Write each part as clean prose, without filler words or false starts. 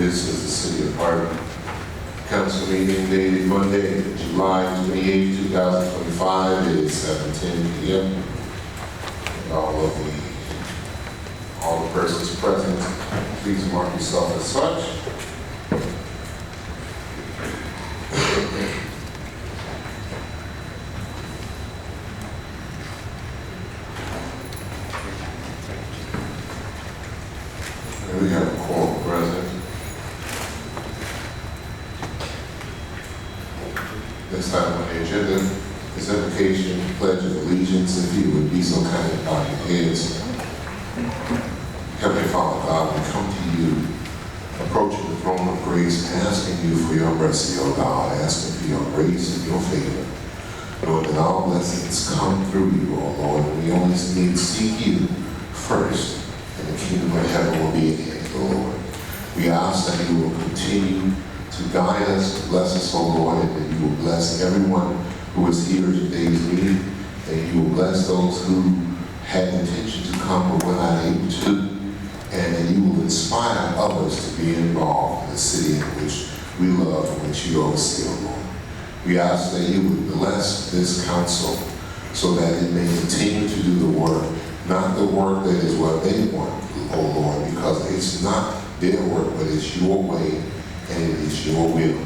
This is the City of Harvey Council meeting dated Monday, July 28, 2025. It is 7:10 p.m. And all the persons present, please mark yourself as such. And we have a quorum present. Next item on the agenda is invocation, pledge of allegiance. If you would be so kind and bow your heads. Heavenly Father God, we come to you, approaching the throne of grace, asking you for your mercy, oh God, asking for your grace and your favor. Lord, that all blessings come through you, oh Lord, and we only need to seek you first, and the kingdom of heaven will be at hand, oh Lord. We ask that you will continue to guide us, to bless us, oh Lord, and that you will bless everyone who is here at today's meeting, and you will bless those who had intention to come but were not able to, and that you will inspire others to be involved in the city in which we love and which you oversee, oh Lord. We ask that you would bless this council so that it may continue to do the work, not the work that is what they want, oh Lord, because it's not their work, but it's your way and it is your will.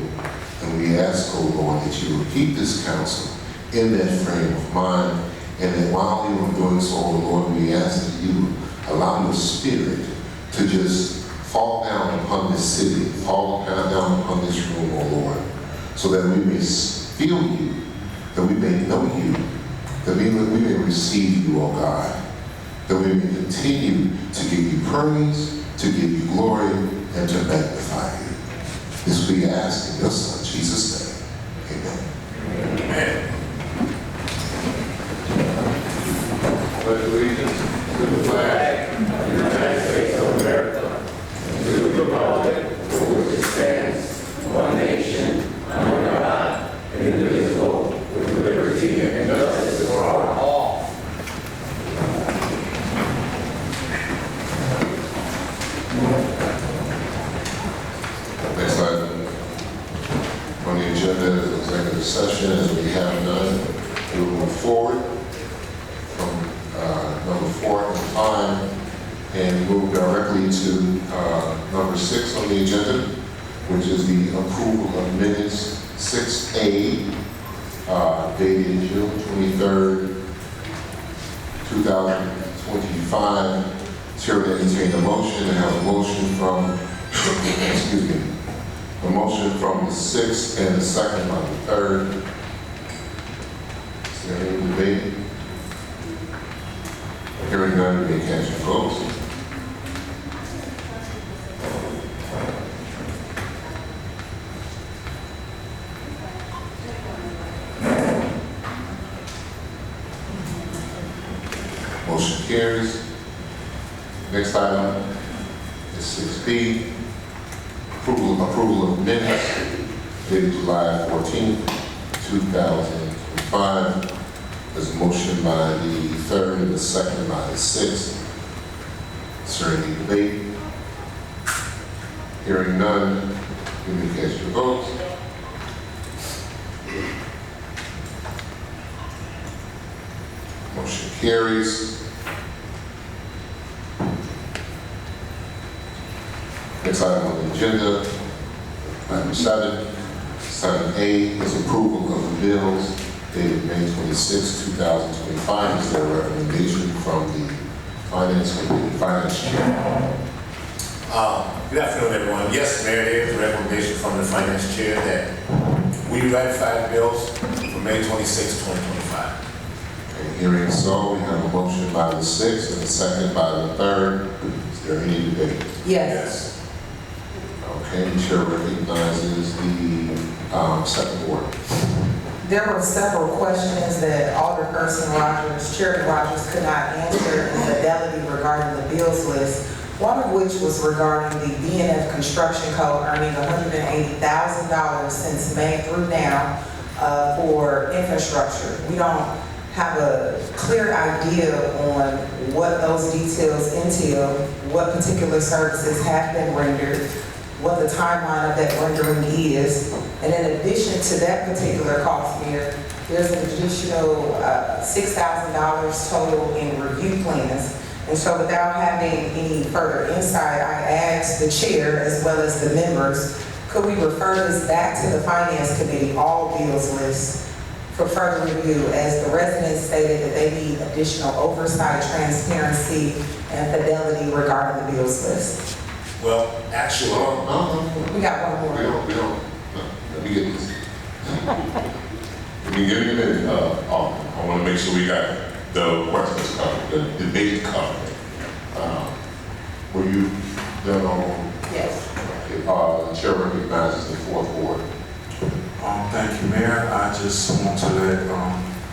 And we ask, oh Lord, that you will keep this council in that frame of mind, and that while you are doing so, oh Lord, we ask that you allow your spirit to just fall down upon this city, fall down upon this room, oh Lord, so that we may feel you, that we may know you, that we may receive you, oh God, that we may continue to give you praise, to give you glory, and to magnify you. This we ask in your Son, Jesus' name. Amen. Amen. Pledge allegiance to the flag of the United States of America, and to the republic for which it stands, one nation, under God, indivisible, with liberty and justice for all. Next item on the agenda is executive session. As we have none, we will move forward from number 4 and 5 and move directly to number 6 on the agenda, which is the approval of minutes 6A, dated June 23rd, 2025. Chair will entertain a motion. I have a motion from, excuse me, a motion from the 6th and the second on the 3rd. Is there any debate? Hearing none, you may cast your votes. Motion carries. Next item is 6B, approval of minutes dated July 14th, 2025. There's a motion by the 3rd and the second by the 6th. Is there any debate? Hearing none, you may cast your votes. Motion carries. Next item on the agenda, item 7A is approval of the bills dated May 26, 2025. Is there a recommendation from the Finance Chair? Good afternoon, everyone. Yes, Mayor, there is a recommendation from the Finance Chair that we ratify the bills for May 26, 2025. Okay, hearing so, we have a motion by the 6th and a second by the 3rd. Is there any debate? Yes. Okay, the chair recognizes the second order. There were several questions that Alderperson Rogers, Chairman Rogers, could not answer in fidelity regarding the bills list, one of which was regarding the BNF construction code earning $180,000 since May through now for infrastructure. We don't have a clear idea on what those details entail, what particular services have been rendered, what the timeline of that rendering is. And in addition to that particular cost, Mayor, there's an additional $6,000 total in review plans. And so without having any further insight, I asked the chair as well as the members, could we refer this back to the Finance Committee, all bills lists, for further review, as the residents stated that they need additional oversight, transparency, and fidelity regarding the bills list? Well, actually, We got one more. We don't, let me get this. Let me give you a minute, I want to make sure we got the questions covered, the debate covered. Were you done on? Yes. The chair recognizes the fourth ward. Thank you, Mayor. I just want to let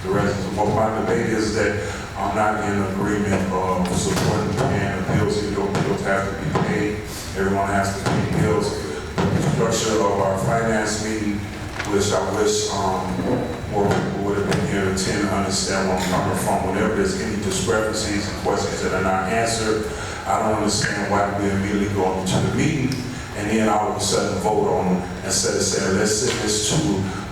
the residents, well, my debate is that I'm not in agreement of supporting paying the bills. Even though bills have to be paid, everyone has to pay bills. The structure of our finance meeting, which I wish more people would have been here to attend and understand where I'm coming from. Whenever there's any discrepancies and questions that are not answered, I don't understand why we immediately go into the meeting and then all of a sudden vote on them instead of saying, let's send this to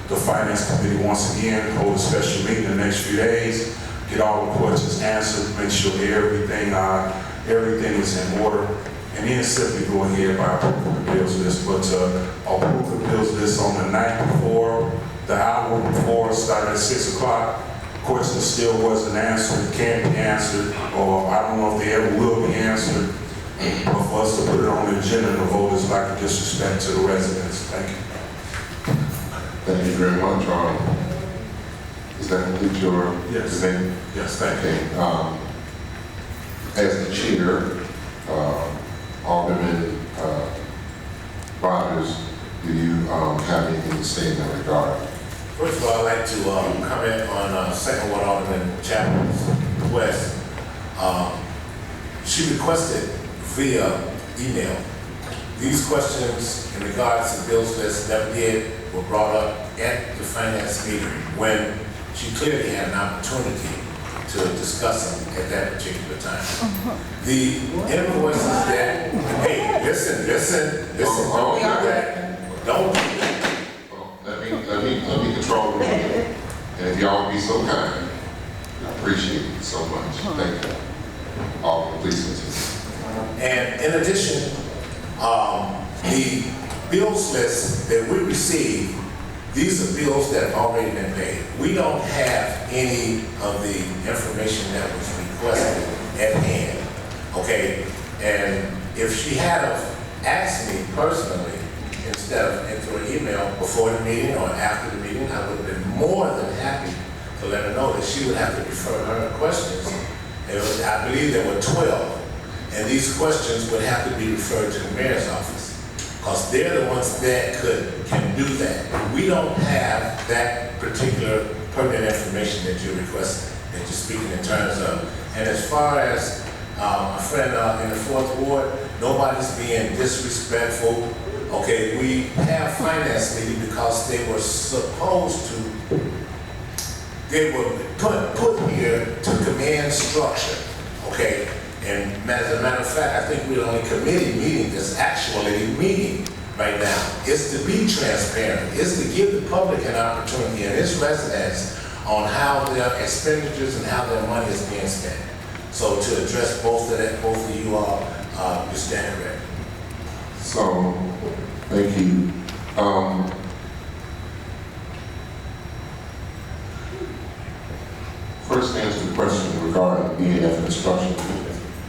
the Finance Committee once again, hold a special meeting in the next few days, get all the questions answered, make sure everything is in order, and then simply go ahead by approving the bills list. But approve the bills list on the night before, the hour before, starting at 6 o'clock, questions still wasn't answered, can't be answered, or I don't know if they ever will be answered. But for us to put it on the agenda and the vote is like a disrespect to the residents. Thank you. Thank you very much. Is that complete your Yes. debate? Yes, thank you. Okay. As the chair, Alderman Rogers, do you have anything to say in that regard? first of all, I'd like to comment on Second Ward Alderman Chapman's request. She requested via email. These questions in regards to bills list never were brought up at the finance meeting when she clearly had an opportunity to discuss them at that particular time. The invoices that, hey, listen, don't do that. Don't do that. Let me control the meeting. And if y'all would be so kind, I appreciate it so much. Thank you. Alderman, please continue. And in addition, the bills list that we receive, these are bills that have already been paid. We don't have any of the information that was requested at hand, okay? And if she had asked me personally, instead of into an email before the meeting or after the meeting, I would have been more than happy to let her know that she would have to refer her questions. I believe there were 12. And these questions would have to be referred to the mayor's office, because they're the ones that can do that. We don't have that particular pertinent information that you're requesting, that you're speaking in terms of. And as far as a friend in the fourth ward, nobody's being disrespectful. Okay, we have finance meeting because they were supposed to, they were put here to command structure, okay? And as a matter of fact, I think we're the only committee meeting that's actually meeting right now. It's to be transparent. It's to give the public an opportunity and its residents on how their expenditures and how their money is being spent. So to address both of you all, you stand correct. So, thank you. First, answer the question regarding B&F Construction.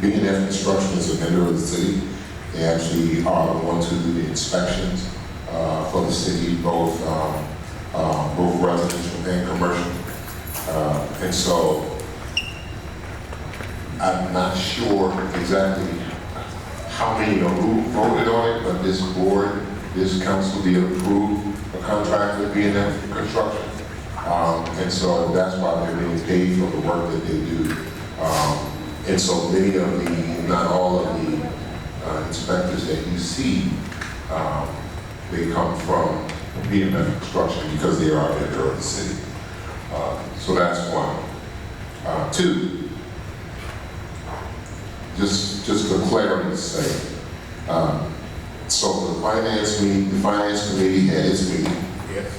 B&F Construction is a vendor of the city. They actually are the ones who do the inspections for the city, both residential and commercial. And so, I'm not sure exactly how many or who voted on it, but this board, this council did approve a contract with B&F Construction. And so that's why they're being paid for the work that they do. And so many of the, not all of the inspectors that you see, they come from B&F Construction because they are a vendor of the city. So that's one. Two, just for clarity's sake, So the finance committee had its meeting. Yes.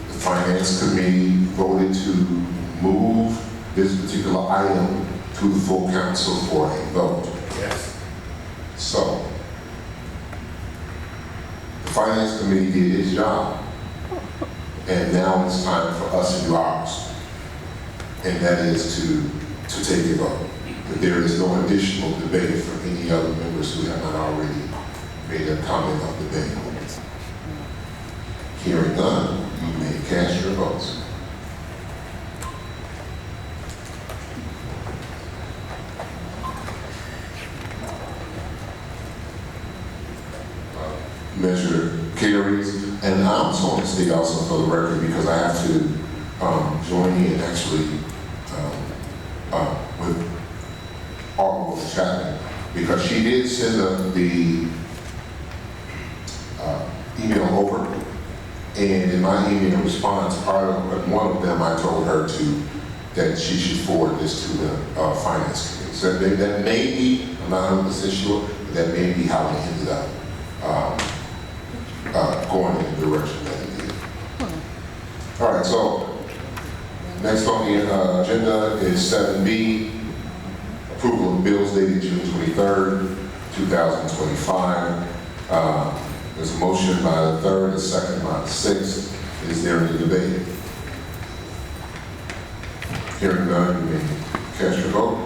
The finance committee voted to move this particular item to the full council for a vote. Yes. So, the finance committee did its job, and now it's time for us to do ours. And that is to take a vote. But there is no additional debate from any other members who have not already made a comment of debate. Hearing none, you may cast your votes. Measure carries, and I'm just going to state also for the record because I have to join in actually with Alderwoman Chapman because she did send the email over, and in my email response, one of them I told her that she should forward this to the finance committee. So that may be, I'm not 100% sure, but that may be how it ended up. Going in the direction that it did. All right, so next on the agenda is 7B, approval of bills dated June 23rd, 2025. There's a motion by the 3rd, a second by the 6th. Is there any debate? Hearing none, you may cast your vote.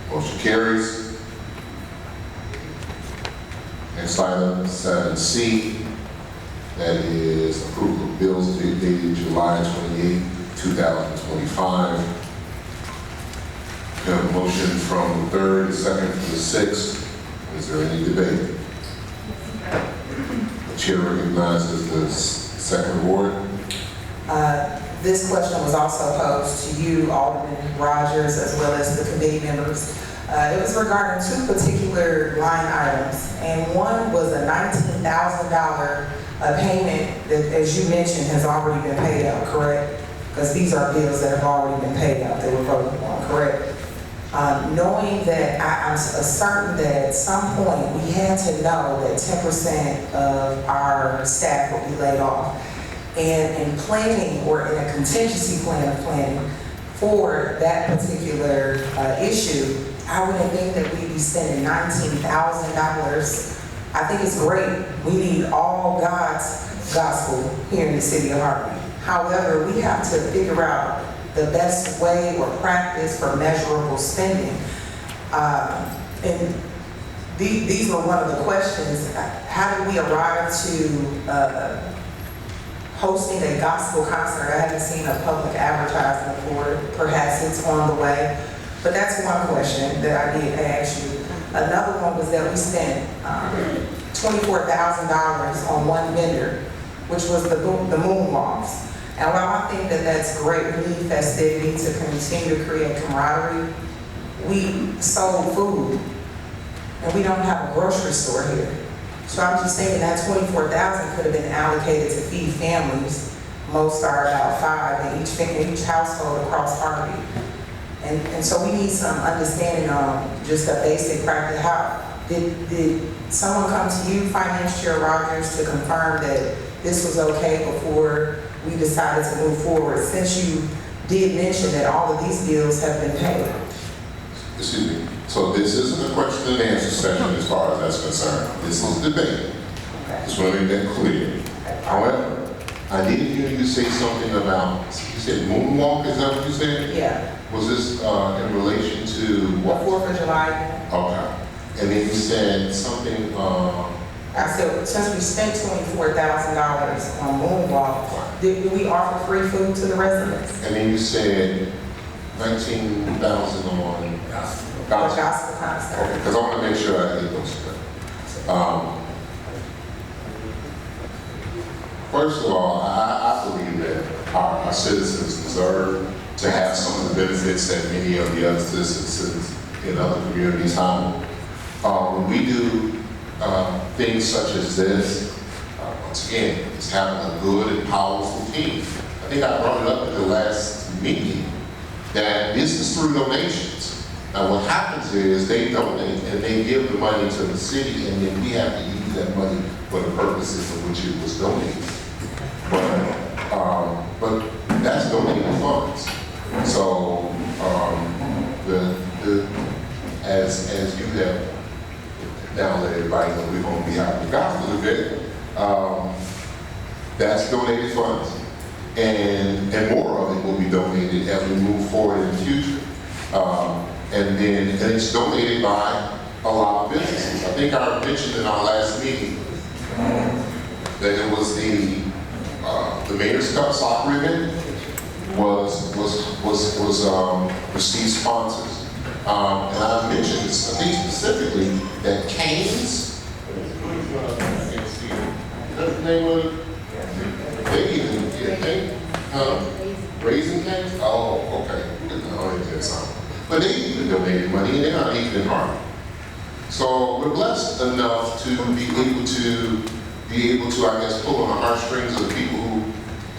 Motion carries. Next item, 7C, that is approval of bills dated July 28, 2025. We have a motion from the 3rd, a second from the 6th. Is there any debate? The chair recognizes the second ward. This question was also posed to you, Alderman Rogers, as well as the committee members. It was regarding two particular line items, and one was a $19,000 payment that, as you mentioned, has already been paid out, correct? Because these are bills that have already been paid out, they were voted on, correct? Knowing that I'm certain that at some point we had to know that 10% of our staff will be laid off. And in planning, or in a contingency plan of planning for that particular issue, I wouldn't think that we'd be spending $19,000. I think it's great. We need all God's gospel here in the city of Harvey. However, we have to figure out the best way or practice for measurable spending. And these were one of the questions. How did we arrive to hosting a gospel concert? I haven't seen a public advertisement for it. Perhaps it's on the way. But that's one question that I did ask you. Another one was that we spent $24,000 on one vendor, which was the moonwalks. And while I think that that's great, we need festivity to continue to create camaraderie. We sold food, and we don't have a grocery store here. So I'm just thinking that $24,000 could have been allocated to feed families. Most are about 5 in each household across Harvey. And so we need some understanding on just a basic practice. How did someone come to you, Finance Chair Rogers, to confirm that this was okay before we decided to move forward? Since you did mention that all of these bills have been paid. Excuse me. So this isn't a question and answer session as far as that's concerned. This is debate. Okay. Just want to make that clear. However, I did hear you say something about, you said moonwalk, is that what you said? Yeah. Was this in relation to what? The 4th of July. Okay. And then you said something, I said, since we spent $24,000 on moonwalk, did we offer free food to the residents? and then you said 19,000 on The gospel. gospel concert. Okay, because I want to make sure I get those straight. First of all, I believe that our citizens deserve to have some of the benefits that many of the other citizens in other communities have. When we do things such as this, once again, it's having a good and powerful team. I think I brought it up at the last meeting that this is through donations. Now what happens is they donate and they give the money to the city, and then we have to use that money for the purposes for which it was donated. But that's donated funds. So as you have now let everybody know we're going to be out of the gospel a bit, that's donated funds. And more of it will be donated as we move forward in the future. And it's donated by a lot of businesses. I think I mentioned in our last meeting that it was the Mayor's Cup soccer event received sponsors. And I mentioned this, I think specifically that Cane's, I can't see it. Is that the name of it? They even, Raisin Cane's? Oh, okay. I didn't get something. But they even donated money, and they're not even in Harvey. So we're blessed enough to be able to, I guess, pull on the heartstrings of the people who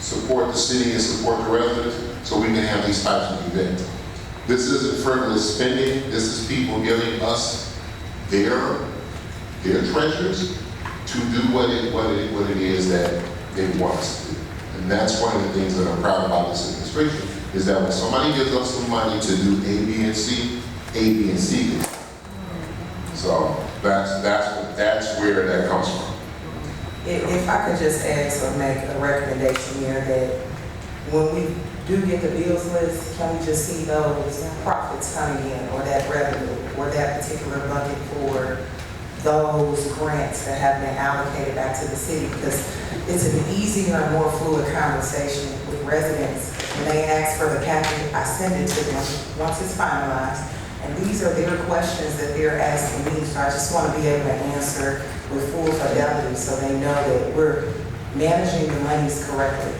support the city and support the residents, so we can have these types of events. This isn't frivolous spending. This is people giving us their treasures to do what it is that they want us to do. And that's one of the things that I'm proud about this administration, is that when somebody gives us some money to do A, B, and C, A, B, and C can happen. So that's where that comes from. If I could just ask or make a recommendation here that when we do get the bills list, can we just see those profits coming in, or that revenue, or that particular bucket for those grants that have been allocated back to the city? Because it's an easier and more fluid conversation with residents. When they ask for the packet, I send it to them once it's finalized. And these are their questions that they're asking me, so I just want to be able to answer with full fidelity so they know that we're managing the monies correctly.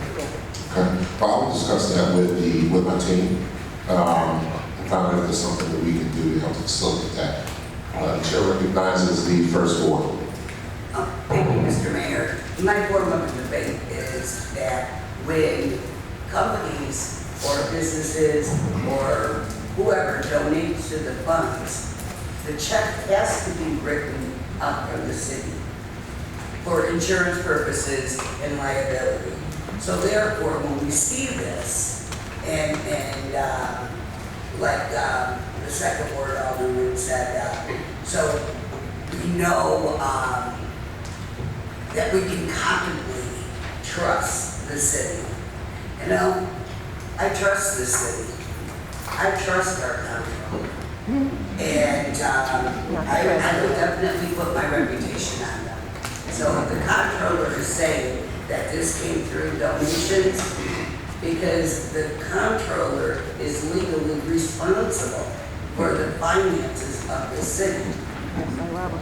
Okay. Well, I will discuss that with my team and find out if there's something that we can do to help facilitate that. The chair recognizes the first order. Thank you, Mr. Mayor. My form of debate is that when companies or businesses or whoever donates to the funds, the check has to be written up from the city for insurance purposes and liability. So therefore, when we see this, and like the second word Alderman said, so we know that we can confidently trust the city. You know, I trust the city. I trust our comptroller. And I would definitely put my reputation on them. So if the comptroller is saying that this came through donations, because the comptroller is legally responsible for the finances of the city.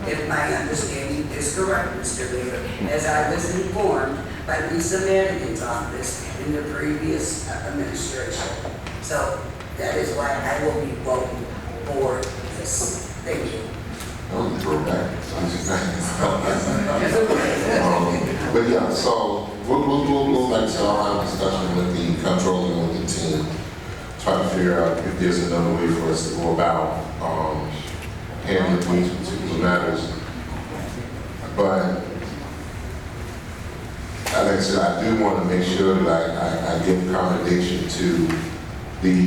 If my understanding is correct, Mr. Mayor, as I was informed by Lisa Madigan's office in the previous administration. So that is why I will be voting for this. Thank you. But yeah, so we'll like to have a discussion with the comptroller and with the team, try to figure out if there's another way for us to go about handling these particular matters. But like I said, I do want to make sure that I give commendation to the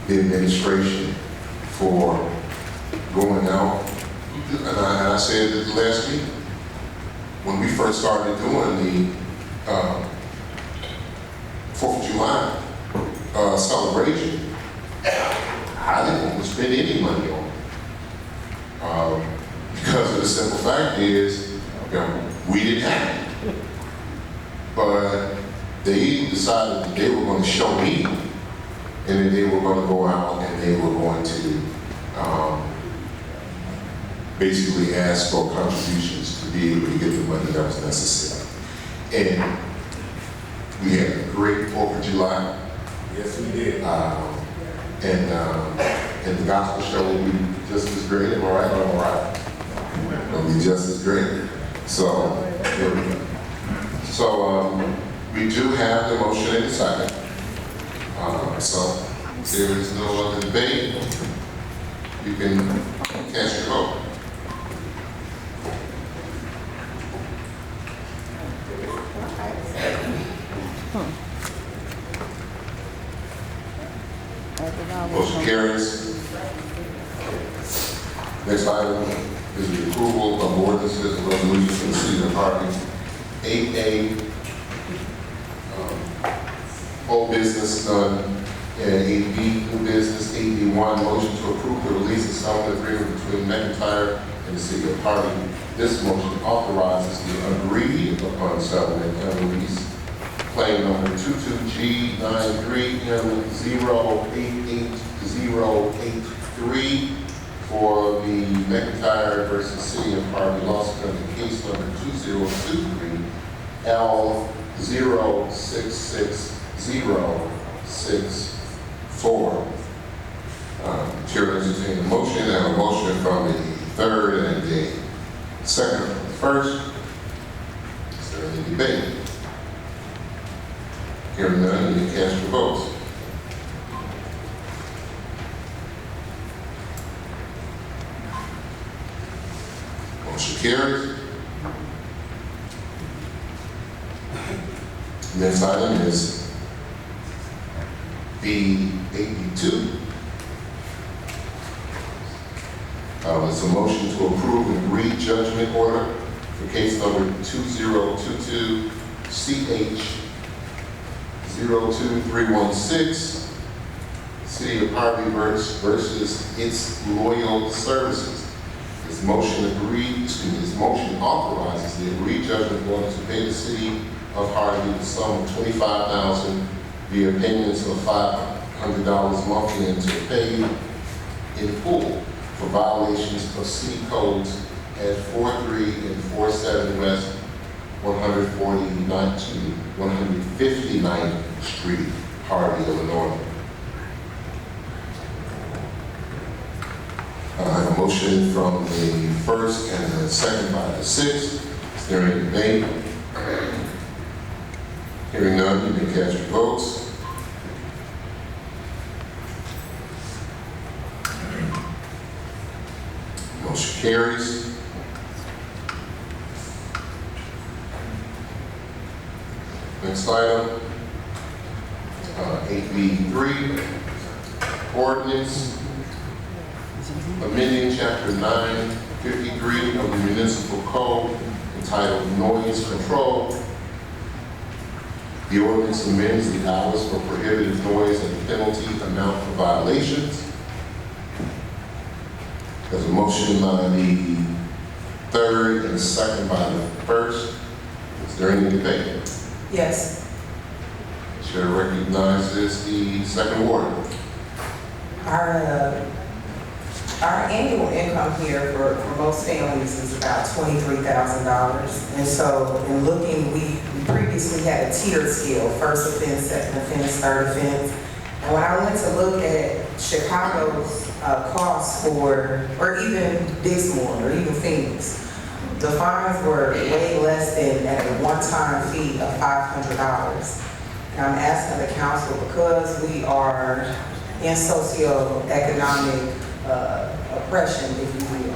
administration for going out, and I said it last week, when we first started doing the 4th of July celebration, I didn't want to spend any money on it. Because of the simple fact is, we didn't have it. But they decided that they were going to show me, and then they were going to go out and they were going to basically ask for contributions to be able to get the money that was necessary. And we had a great 4th of July. Yes, we did. And the gospel show will be just as great. Am I right? All right. It'll be just as great. So, we do have the motion in the second. So there is no other debate. You can cast your vote. Motion carries. Next item is the approval of ordinances and resolutions for the city of Harvey. 8A, old business done, and 8B, new business. 8B1, motion to approve the release of settlement agreement between McIntyre and the city of Harvey. This motion authorizes the agreed upon settlement and release claim number 22G93M0888083 for the McIntyre versus City of Harvey lawsuit under case number 2023L066064. Chair entertains a motion, and a motion from the third and the second from the first. Is there any debate? Hearing none, you can cast your votes. Motion carries. Next item is B82. It's a motion to approve an agreed judgment order for case number 2022-CH02316, City of Harvey versus its loyal services. This motion authorizes the agreed judgment order to pay the City of Harvey the sum of $25,000 via payments of $500 monthly and to pay in full for violations of city codes at 43 and 47 West 159th Street, Harvey, Illinois. I have a motion from the first and the second by the sixth. Is there any debate? Hearing none, you may cast your votes. Motion carries. Next item, 8B3, ordinance amending chapter 953 of the municipal code entitled noise control. The ordinance amends the hours for prohibited noise and the penalty amount for violations. There's a motion by the third and a second by the first. Is there any debate? Yes. Chair recognizes the second ward. Our annual income here for most families is about $23,000. And so in looking, we previously had a tiered scale, first offense, second offense, third offense. And when I went to look at Chicago's costs for, or even Dixmoor, or even Phoenix, the fines were way less than at a one-time fee of $500. And I'm asking the council, because we are in socioeconomic oppression, if you will,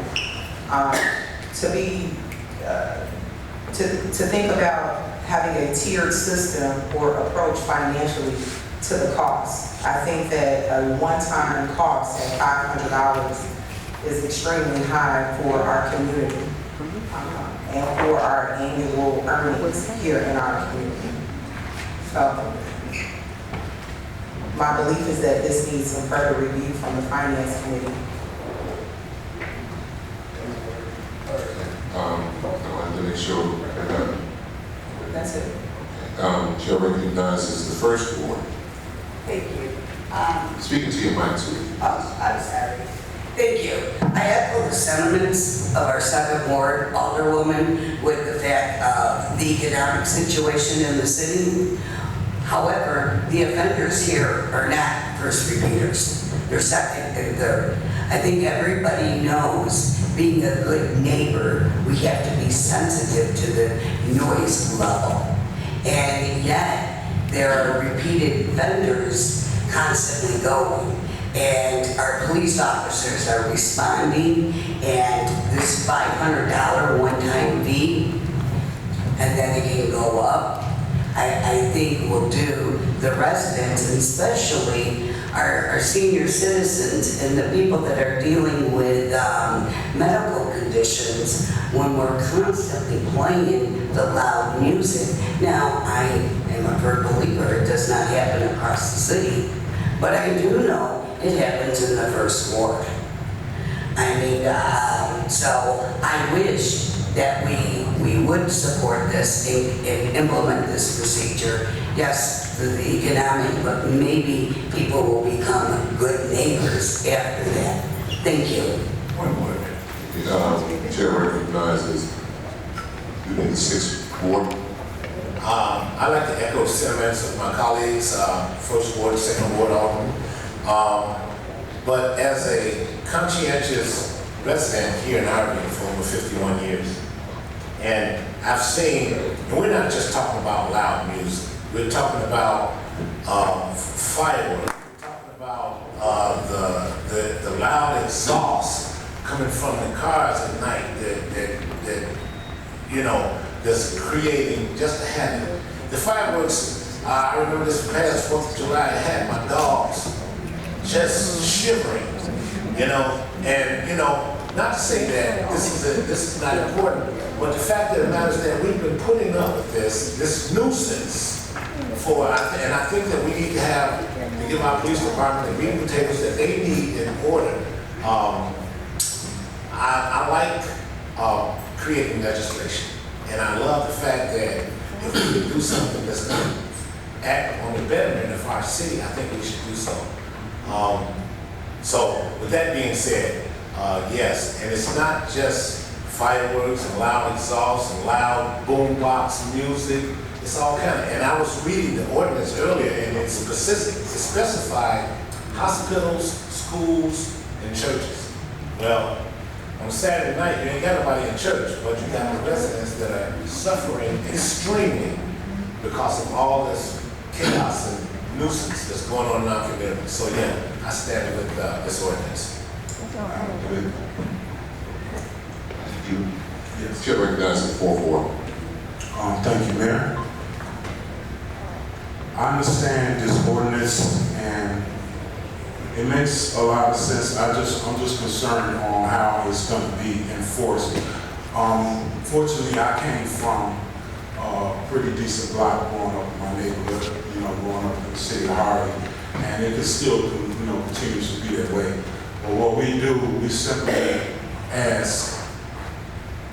to think about having a tiered system or approach financially to the cost. I think that a one-time cost at $500 is extremely high for our community and for our annual earnings here in our community. So my belief is that this needs some further review from the Finance Committee. I wanted to make sure. That's it. Chair recognizes the first ward. Thank you. Speaking to your mic, too. I'm sorry. Thank you. I echo the sentiments of our second ward alderwoman with the fact of the economic situation in the city. However, the offenders here are not first repeaters. They're second and third. I think everybody knows, being a good neighbor, we have to be sensitive to the noise level. And yet, there are repeated offenders constantly going. and our police officers are responding, and this $500 one-time fee, and then it can go up, I think will do the residents, and especially our senior citizens and the people that are dealing with medical conditions when we're constantly playing the loud music. Now, I am a firm believer it does not happen across the city, but I do know it happens in the first ward. I mean, so I wish that we would support this and implement this procedure. Yes, the economic, but maybe people will become good neighbors after that. Thank you. One more. Chair recognizes you need 6th Ward. I'd like to echo sentiments of my colleagues, First Ward, Second Ward Alderman. But as a conscientious resident here in Harvey for over 51 years, and I've seen, and we're not just talking about loud music, we're talking about fireworks, we're talking about the loud exhaust coming from the cars at night that you know, that's creating just a habit. The fireworks, I remember this past 4th of July, I had my dogs just shivering, you know, and you know, not to say that this is not important, but the fact of the matter is that we've been putting up with this nuisance for, and I think that we need to give our police department the meat and potatoes that they need in order. I like creating legislation, and I love the fact that if we can do something that's going to act on the betterment of our city, I think we should do so. So with that being said, yes, and it's not just fireworks and loud exhaust and loud boombox music. It's all kind of, and I was reading the ordinance earlier, and it specified hospitals, schools, and churches. Well, on Saturday night, you ain't got nobody in church, but you got the residents that are suffering extremely because of all this chaos and nuisance that's going on in our community. So yeah, I stand with this ordinance. Yes. Chair recognizes 4th Ward. Thank you, Mayor. I understand this ordinance, and it makes a lot of sense. I'm just concerned on how it's going to be enforced. Fortunately, I came from a pretty decent block growing up in my neighborhood, you know, growing up in the city of Harvey, and it is still, you know, continues to be that way. But what we do, we simply ask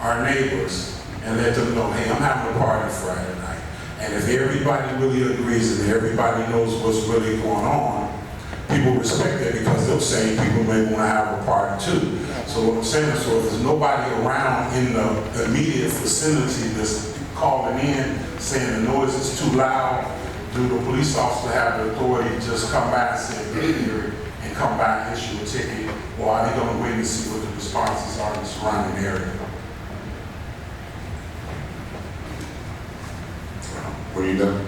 our neighbors and let them know, hey, I'm having a party Friday night. And if everybody really agrees and everybody knows what's really going on, people respect that because they'll say people may want to have a party too. So what I'm saying is, so if there's nobody around in the immediate vicinity that's calling in saying the noise is too loud, do the police officer have the authority to just come by and say, get here and come by and issue a ticket, or are they going to wait and see what the responses are in the surrounding area? Were you done?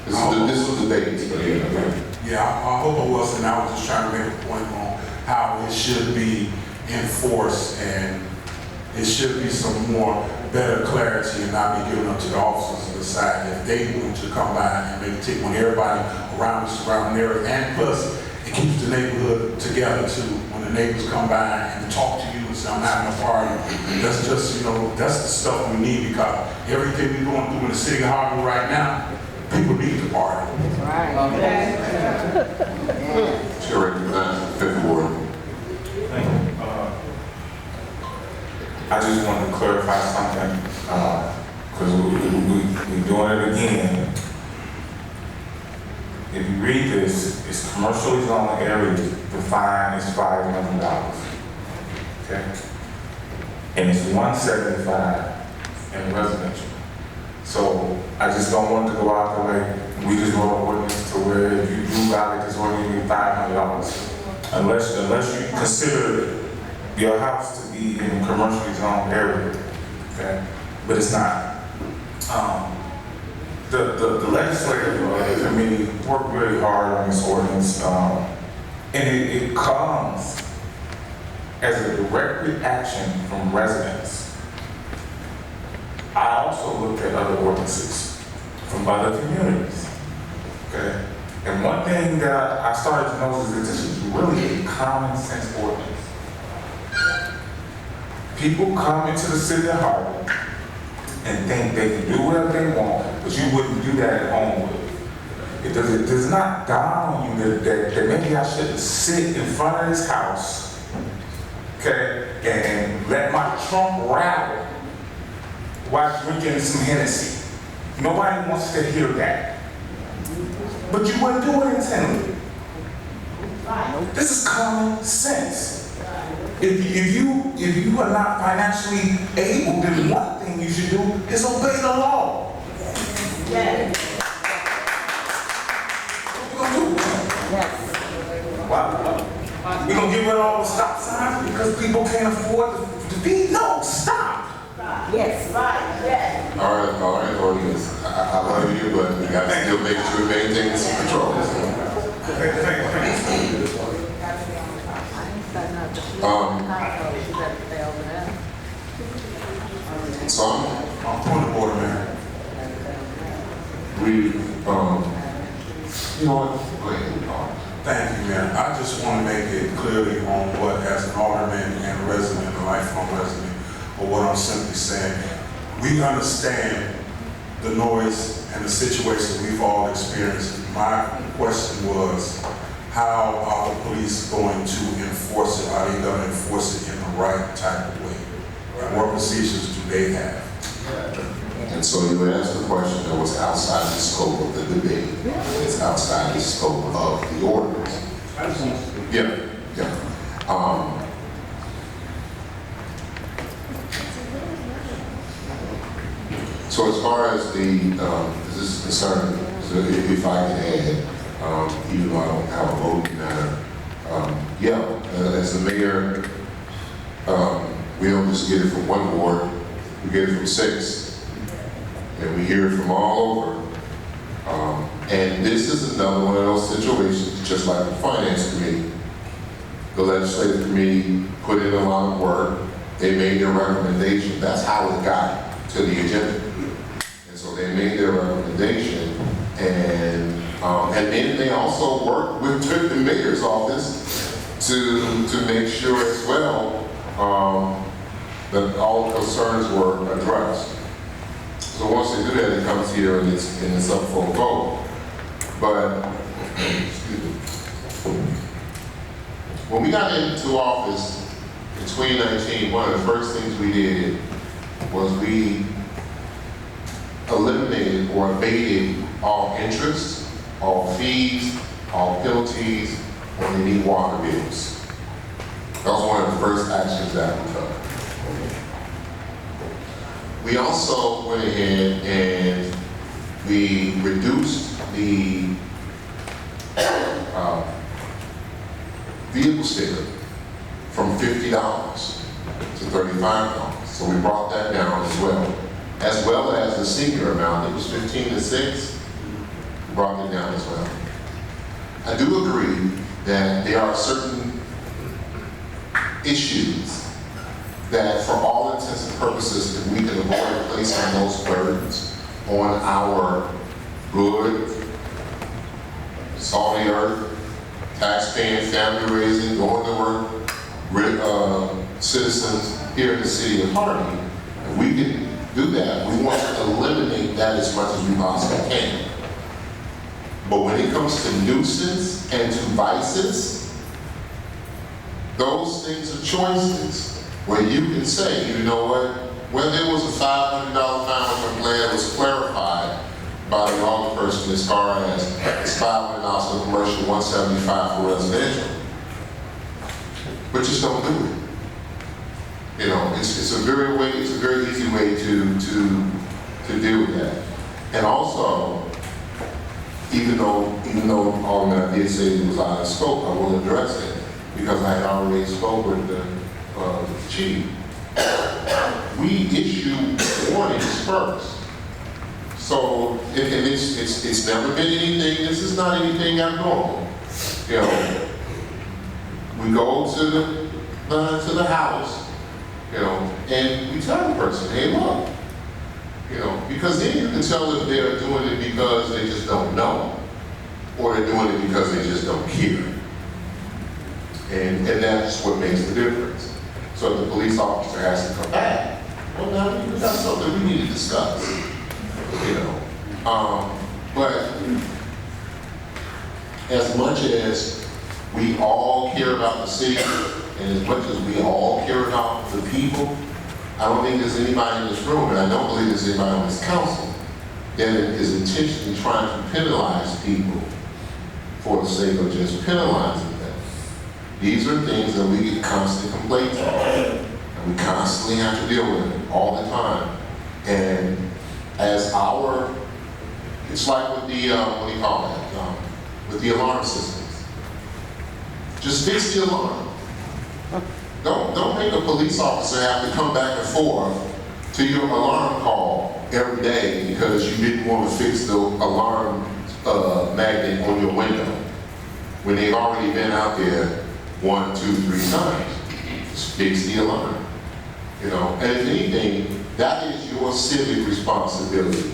This was the debate. Yeah, I hope I was, and I was just trying to make a point on how it should be enforced, and it should be some more better clarity and not be given up to the officers to decide if they want to come by and make a ticket when everybody around the surrounding area, and plus it keeps the neighborhood together too. When the neighbors come by and talk to you and say, I'm having a party, that's just, you know, that's the stuff we need, because everything we're going through in the city of Harvey right now, people need to party. Right. Chair recognizes 5th Ward. Thank you. I just wanted to clarify something, because we're doing it again. If you read this, it's commercially zoned areas, the fine is $500. Okay? And it's $175 in residential. So I just don't want it to go out the way we just wrote an ordinance to where if you do violate this ordinance, you get $500. Unless you consider your house to be in a commercially zoned area, okay? But it's not. The legislative committee worked really hard on this ordinance. And it comes as a direct reaction from residents. I also looked at other ordinances from other communities, okay? And one thing that I started to notice is that this is really a common sense ordinance. People come into the city of Harvey and think they can do whatever they want, but you wouldn't do that at home. It does not dawn on you that maybe I shouldn't sit in front of this house, okay, and let my trunk rattle while drinking some Hennessy. Nobody wants to hear that. But you wouldn't do it intently. This is common sense. If you are not financially able, then one thing you should do is obey the law. Yeah. What we gonna do? Wow. We gonna get rid of all the stop signs because people can't afford to feed? No, stop. Yes, right, yeah. All right, ordinance. I love you, but we got to still make sure we maintain this control. So On point of order, Mayor. you know what? Go ahead. Thank you, Mayor. I just want to make it clearly on what, as an alderman and a resident, a lifelong resident, or what I'm simply saying. We understand the noise and the situation we've all experienced. My question was, how are the police going to enforce it? Are they going to enforce it in the right type of way? And what procedures do they have? And so you asked a question that was outside the scope of the debate. It's outside the scope of the ordinance. Yeah. So as far as this is concerned, so if I can add, even though I don't have a voting matter, as the mayor, we don't just get it from one ward, we get it from 6. And we hear it from all over. And this is another one of those situations, just like the finance committee. The legislative committee put in a lot of work. They made their recommendation. That's how it got to the agenda. And so they made their recommendation. And then they also worked with the mayor's office to make sure as well that all concerns were addressed. So once they do that, it comes here and it's up for a vote. But when we got into office in 2019, one of the first things we did was we eliminated or abated all interest, all fees, all penalties on any water bills. That was one of the first actions that we took. We also went ahead and we reduced the vehicle sticker from $50 to $35. So we brought that down as well as the senior amount. It was 15 to 6. We brought it down as well. I do agree that there are certain issues that for all intents and purposes, if we can avoid placing those burdens on our good, salty earth, tax-paying, family-raising, going to work, citizens here in the city of Harvey, if we can do that, we want to eliminate that as much as we possibly can. But when it comes to nuisance and to vices, those things are choices. Where you can say, you know what, when there was a $500 fine, when plan was clarified by the alderperson as far as it's $500 for commercial, $175 for residential. But just don't do it. You know, it's a very easy way to deal with that. And also, even though Alderman did say it was out of scope, I will address it because I had already spoke with the chief. We issue warnings first. So it's never been anything, this is not anything abnormal. You know, we go to the house, you know, and we tell the person, hey, look, you know, because then you can tell if they're doing it because they just don't know, or they're doing it because they just don't care. And that's what makes the difference. So if the police officer has to come back, well, now we got something we need to discuss, you know. But as much as we all care about the city, and as much as we all care about the people, I don't think there's anybody in this room, and I don't believe there's anybody on this council, that is intentionally trying to penalize people for the sake of just penalizing them. These are things that we get constant complaints on, and we constantly have to deal with them all the time. And as it's like with the, what do you call it, with the alarm systems. Just fix the alarm. Don't make a police officer have to come back and forth to your alarm call every day because you didn't want to fix the alarm magnet on your window when they've already been out there 1, 2, 3 times. Just fix the alarm. You know, and if anything, that is your civic responsibility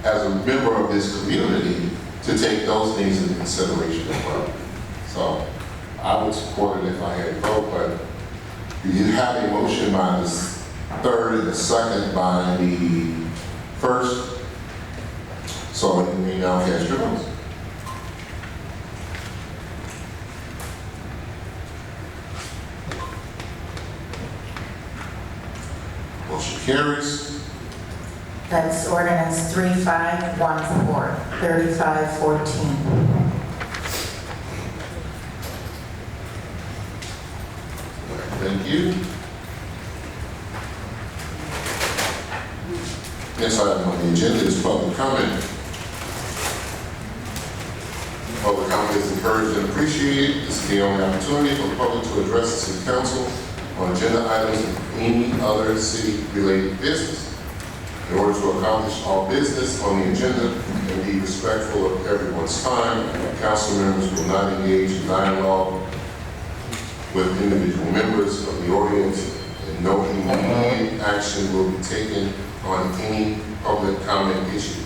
as a member of this community to take those things into consideration as well. So I would support it if I had a vote, but you have a motion by the third and a second by the first. So you may now cast your votes. Motion carries. That's ordinance 3514, 3514. Thank you. Next item on the agenda is public comment. Public comment is encouraged and appreciated. This is the only opportunity for the public to address the city council on agenda items and any other city-related business. In order to accomplish all business on the agenda and be respectful of everyone's time, council members will not engage in dialogue with individual members of the audience, and no immediate action will be taken on any public comment issue.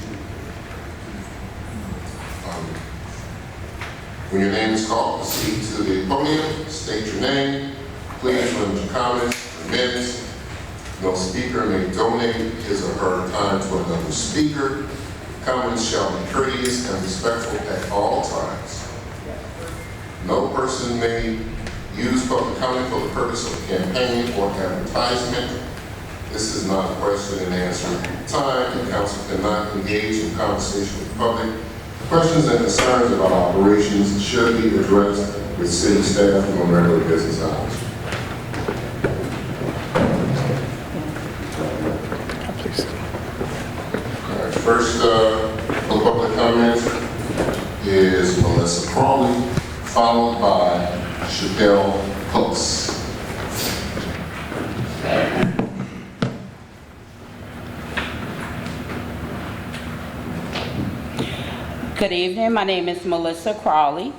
When your name is called, proceed to the podium, state your name, please limit your comments to minutes. No speaker may donate his or her time to another speaker. Comments shall be courteous and respectful at all times. No person may use public comment for the purpose of campaign or advertisement. This is not a question and answer time. The council cannot engage in conversation with the public. Questions and concerns about operations should be addressed with city staff on regular business hours. All right, first public comment is Melissa Crawley, followed by Chappelle Hooks. Good evening, my name is Melissa Crawley,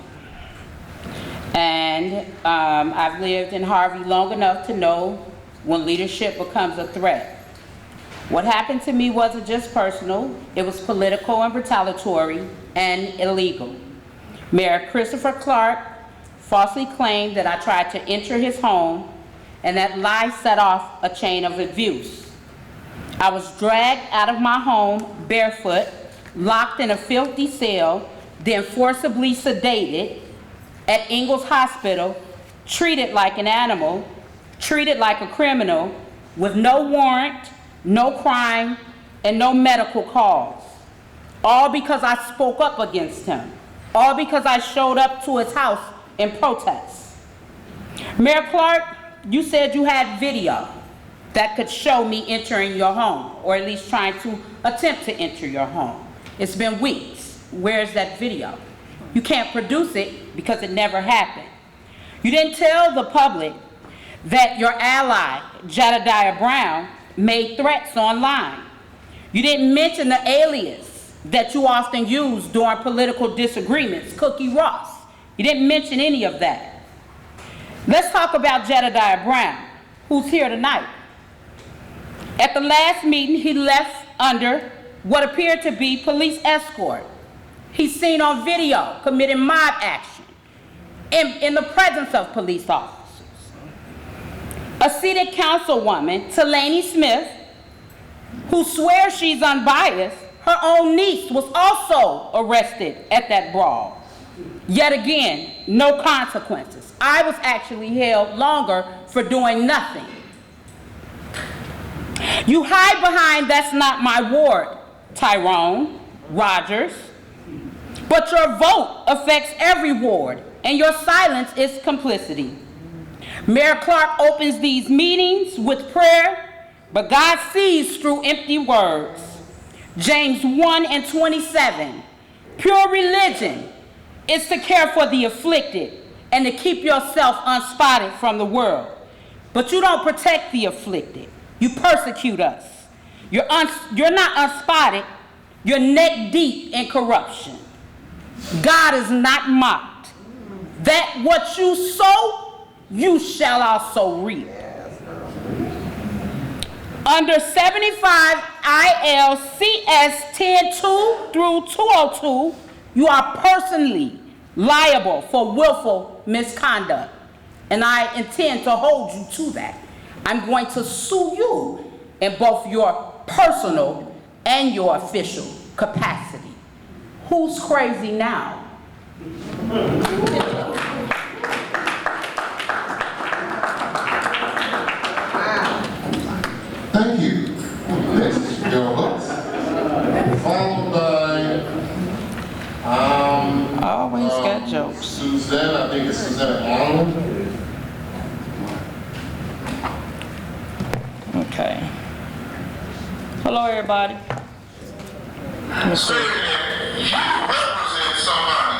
and I've lived in Harvey long enough to know when leadership becomes a threat. What happened to me wasn't just personal, it was political and retaliatory and illegal. Mayor Christopher Clark falsely claimed that I tried to enter his home, and that lie set off a chain of abuse. I was dragged out of my home barefoot, locked in a filthy cell, then forcibly sedated at Ingalls Hospital, treated like an animal, treated like a criminal, with no warrant, no crime, and no medical cause. All because I spoke up against him. All because I showed up to his house in protest. Mayor Clark, you said you had video that could show me entering your home, or at least trying to attempt to enter your home. It's been weeks. Where's that video? You can't produce it because it never happened. You didn't tell the public that your ally, Jedediah Brown, made threats online. You didn't mention the alias that you often use during political disagreements, Cookie Ross. You didn't mention any of that. Let's talk about Jedediah Brown, who's here tonight. At the last meeting, he left under what appeared to be police escort. He's seen on video committing mob action in the presence of police officers. A seated councilwoman, Talani Smith, who swears she's unbiased, her own niece was also arrested at that brawl. Yet again, no consequences. I was actually held longer for doing nothing. You hide behind "that's not my ward," Tyrone Rogers, but your vote affects every ward, and your silence is complicity. Mayor Clark opens these meetings with prayer, but God sees through empty words. James 1:27, pure religion is to care for the afflicted and to keep yourself unspotted from the world. But you don't protect the afflicted. You persecute us. You're not unspotted. You're neck deep in corruption. God is not mocked. That what you sow, you shall also reap. Under 75 ILCS 10:2 through 202, you are personally liable for willful misconduct, and I intend to hold you to that. I'm going to sue you in both your personal and your official capacity. Who's crazy now? Thank you. Next is Joe Hooks, followed by, Always got jokes. Suzanne, I think it's Suzanne Allen. Okay. Hello, everybody. Let me see. You represent somebody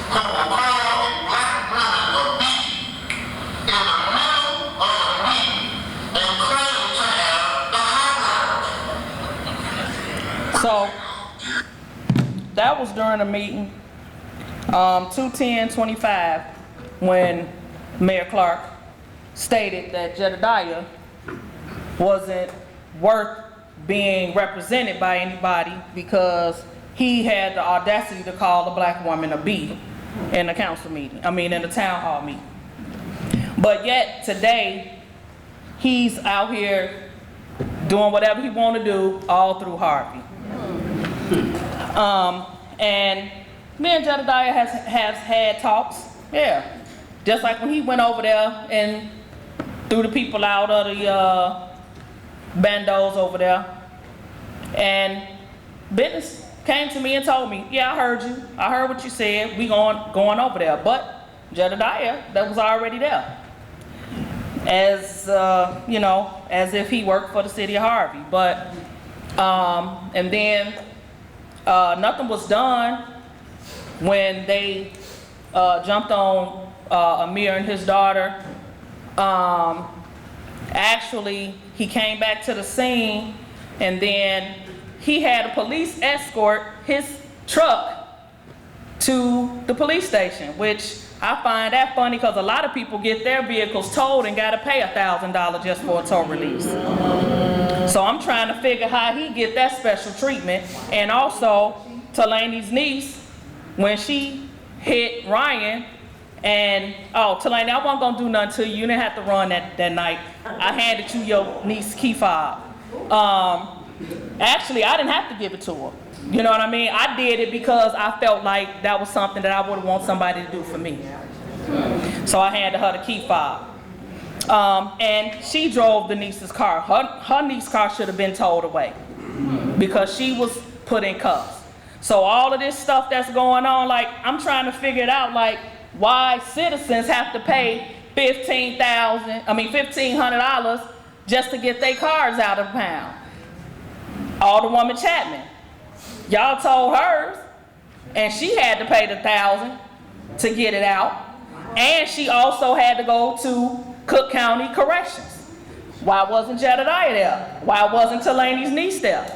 who will call a black woman a bitch in the middle of the meeting and claim to have the high ground. So, that was during a meeting, 2/10/25, when Mayor Clark stated that Jedediah wasn't worth being represented by anybody because he had the audacity to call a black woman a B in the council meeting, in the town hall meeting. But yet today, he's out here doing whatever he want to do all through Harvey. And me and Jedediah has had talks, yeah. Just like when he went over there and threw the people out of the bandos over there. And business came to me and told me, yeah, I heard you. I heard what you said. We going over there. But Jedediah, that was already there. As, as if he worked for the city of Harvey. But, and then nothing was done when they jumped on Amir and his daughter. Actually, he came back to the scene, and then he had a police escort his truck to the police station, which I find that funny because a lot of people get their vehicles towed and got to pay $1,000 just for a tow release. So I'm trying to figure how he get that special treatment. And also, Talani's niece, when she hit Ryan, and, Talani, I wasn't gonna do nothing to you. You didn't have to run that night. I handed you your niece's key fob. Actually, I didn't have to give it to her. You know what I mean? I did it because I felt like that was something that I would want somebody to do for me. So I handed her the key fob. And she drove the niece's car. Her niece's car should have been towed away because she was put in cuffs. So all of this stuff that's going on, I'm trying to figure it out, why citizens have to pay $1,500 just to get their cars out of town. Alderwoman Chapman, y'all told hers, and she had to pay the $1,000 to get it out, and she also had to go to Cook County Corrections. Why wasn't Jedediah there? Why wasn't Talani's niece there?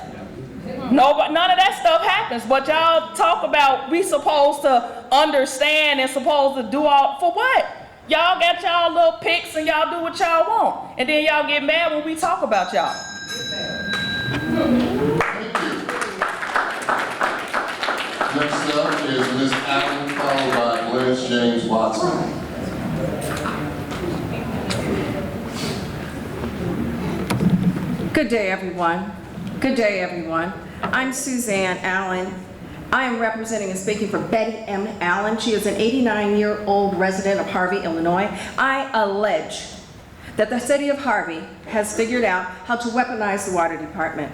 None of that stuff happens, but y'all talk about we supposed to understand and supposed to do all, for what? Y'all got y'all little picks and y'all do what y'all want. And then y'all get mad when we talk about y'all. Next up is Ms. Allen, followed by Glennis James Watson. Good day, everyone. Good day, everyone. I'm Suzanne Allen. I am representing and speaking for Betty M. Allen. She is an 89-year-old resident of Harvey, Illinois. I allege that the city of Harvey has figured out how to weaponize the water department.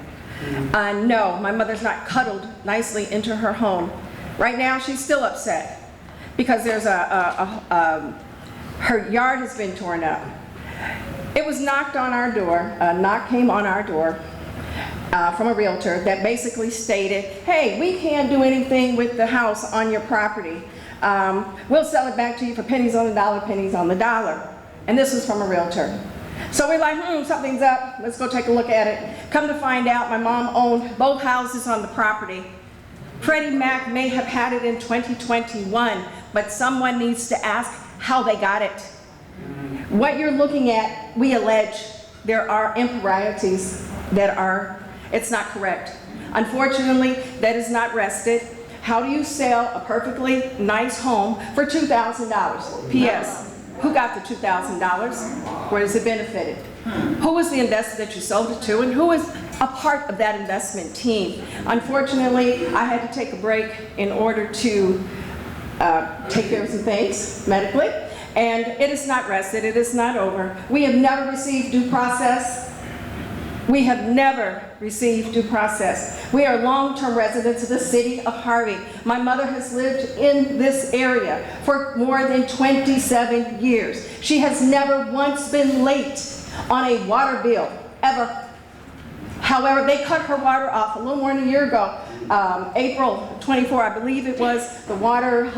No, my mother's not cuddled nicely into her home. Right now, she's still upset because there's her yard has been torn up. It was knocked on our door, a knock came on our door from a realtor that basically stated, hey, we can't do anything with the house on your property. We'll sell it back to you for pennies on the dollar, pennies on the dollar. And this was from a realtor. So we're like, something's up, let's go take a look at it. Come to find out, my mom owned both houses on the property. Freddie Mac may have had it in 2021, but someone needs to ask how they got it. What you're looking at, we allege there are improprieties that are, it's not correct. Unfortunately, that is not rested. How do you sell a perfectly nice home for $2,000? P.S. Who got the $2,000? Where does it benefited? Who was the investor that you sold it to, and who was a part of that investment team? Unfortunately, I had to take a break in order to take care of some things medically. And it is not rested, it is not over. We have never received due process. We have never received due process. We are long-term residents of the city of Harvey. My mother has lived in this area for more than 27 years. She has never once been late on a water bill, ever. However, they cut her water off a little more than a year ago. April 24, I believe it was the water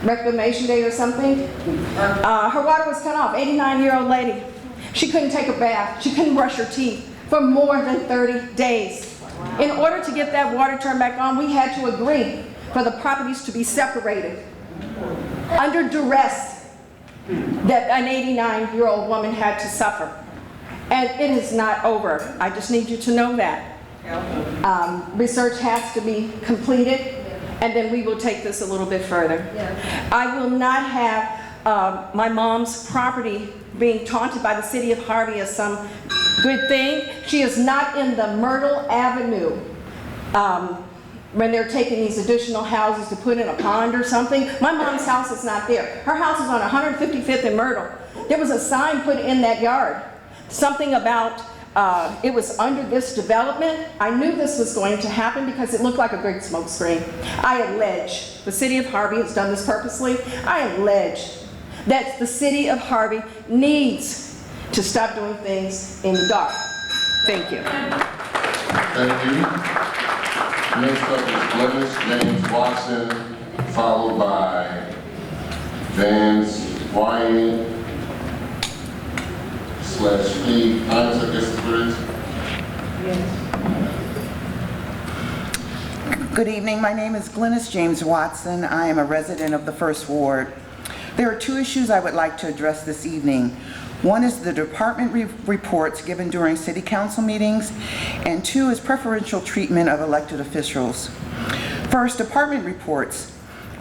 reclamation day or something. Her water was cut off, 89-year-old lady. She couldn't take a bath, she couldn't brush her teeth for more than 30 days. In order to get that water turned back on, we had to agree for the properties to be separated under duress that an 89-year-old woman had to suffer. And it is not over. I just need you to know that. Research has to be completed, and then we will take this a little bit further. I will not have my mom's property being taunted by the city of Harvey as some good thing. She is not in the Myrtle Avenue when they're taking these additional houses to put in a pond or something. My mom's house is not there. Her house is on 155th and Myrtle. There was a sign put in that yard, something about it was under this development. I knew this was going to happen because it looked like a great smoke screen. I allege, the city of Harvey has done this purposely, I allege that the city of Harvey needs to stop doing things in the dark. Thank you. Thank you. Next up is Glennis James Watson, followed by Vance Wyatt /E. I guess is what it is. Good evening. My name is Glennis James Watson. I am a resident of the First Ward. There are two issues I would like to address this evening. One is the department reports given during city council meetings, and two is preferential treatment of elected officials. First, department reports.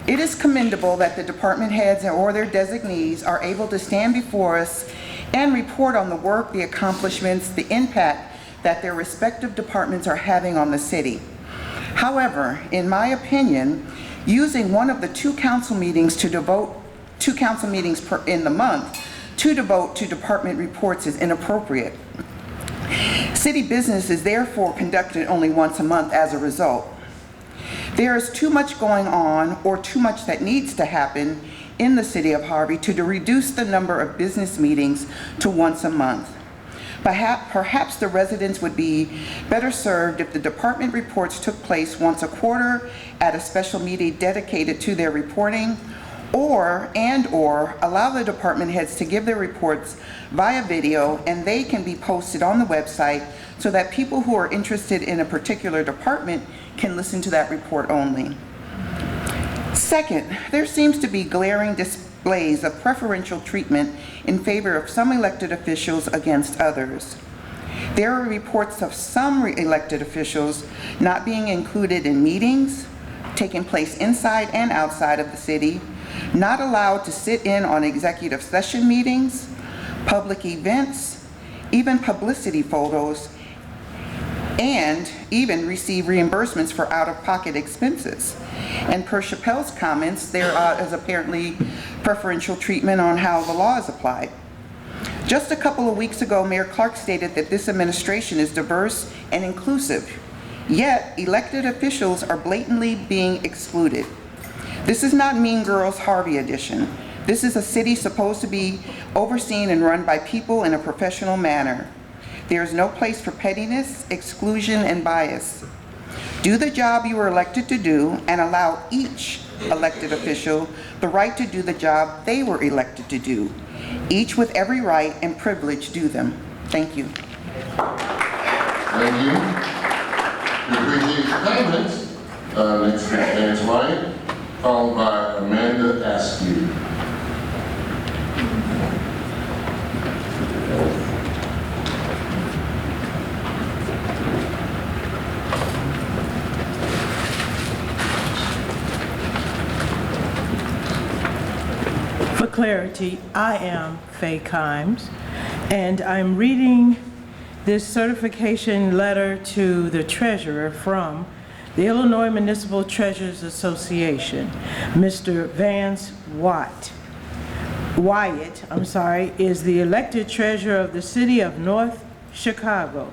It is commendable that the department heads or their designees are able to stand before us and report on the work, the accomplishments, the impact that their respective departments are having on the city. However, in my opinion, using one of the two council meetings in the month to devote to department reports is inappropriate. City business is therefore conducted only once a month as a result. There is too much going on, or too much that needs to happen in the city of Harvey to reduce the number of business meetings to once a month. Perhaps the residents would be better served if the department reports took place once a quarter at a special meeting dedicated to their reporting, or allow the department heads to give their reports via video, and they can be posted on the website so that people who are interested in a particular department can listen to that report only. Second, there seems to be glaring displays of preferential treatment in favor of some elected officials against others. There are reports of some elected officials not being included in meetings, taking place inside and outside of the city, not allowed to sit in on executive session meetings, public events, even publicity photos, and even receive reimbursements for out-of-pocket expenses. And per Chappelle's comments, there is apparently preferential treatment on how the law is applied. Just a couple of weeks ago, Mayor Clark stated that this administration is diverse and inclusive, yet elected officials are blatantly being excluded. This is not Mean Girls Harvey edition. This is a city supposed to be overseen and run by people in a professional manner. There is no place for pettiness, exclusion, and bias. Do the job you were elected to do and allow each elected official the right to do the job they were elected to do, each with every right and privilege due them. Thank you. Thank you. We appreciate your comments. Next is Vance White, followed by Amanda Askew. For clarity, I am Faye Kimes, and I'm reading this certification letter to the treasurer from the Illinois Municipal Treasurers Association. Mr. Vance Wyatt, is the elected treasurer of the city of North Chicago.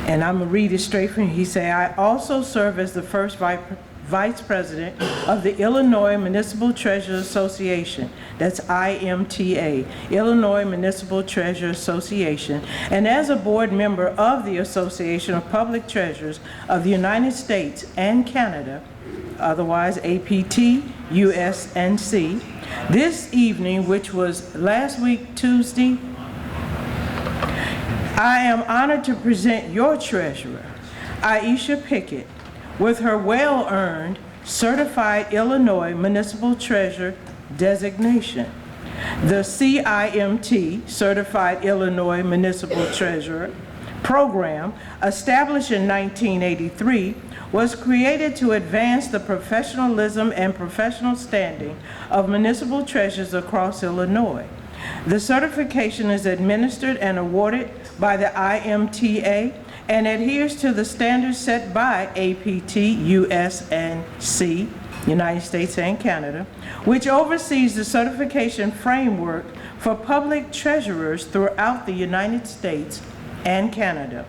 And I'm gonna read it straight from here. He said, I also serve as the first Vice President of the Illinois Municipal Treasurers Association, that's IMTA, Illinois Municipal Treasurers Association, and as a board member of the Association of Public Treasurers of the United States and Canada, otherwise APT, US, and C. This evening, which was last week, Tuesday, I am honored to present your treasurer, Aisha Pickett, with her well-earned Certified Illinois Municipal Treasurer designation. The CIMT, Certified Illinois Municipal Treasurer program, established in 1983, was created to advance the professionalism and professional standing of municipal treasurers across Illinois. The certification is administered and awarded by the IMTA and adheres to the standards set by APT, US, and C, United States and Canada, which oversees the certification framework for public treasurers throughout the United States and Canada.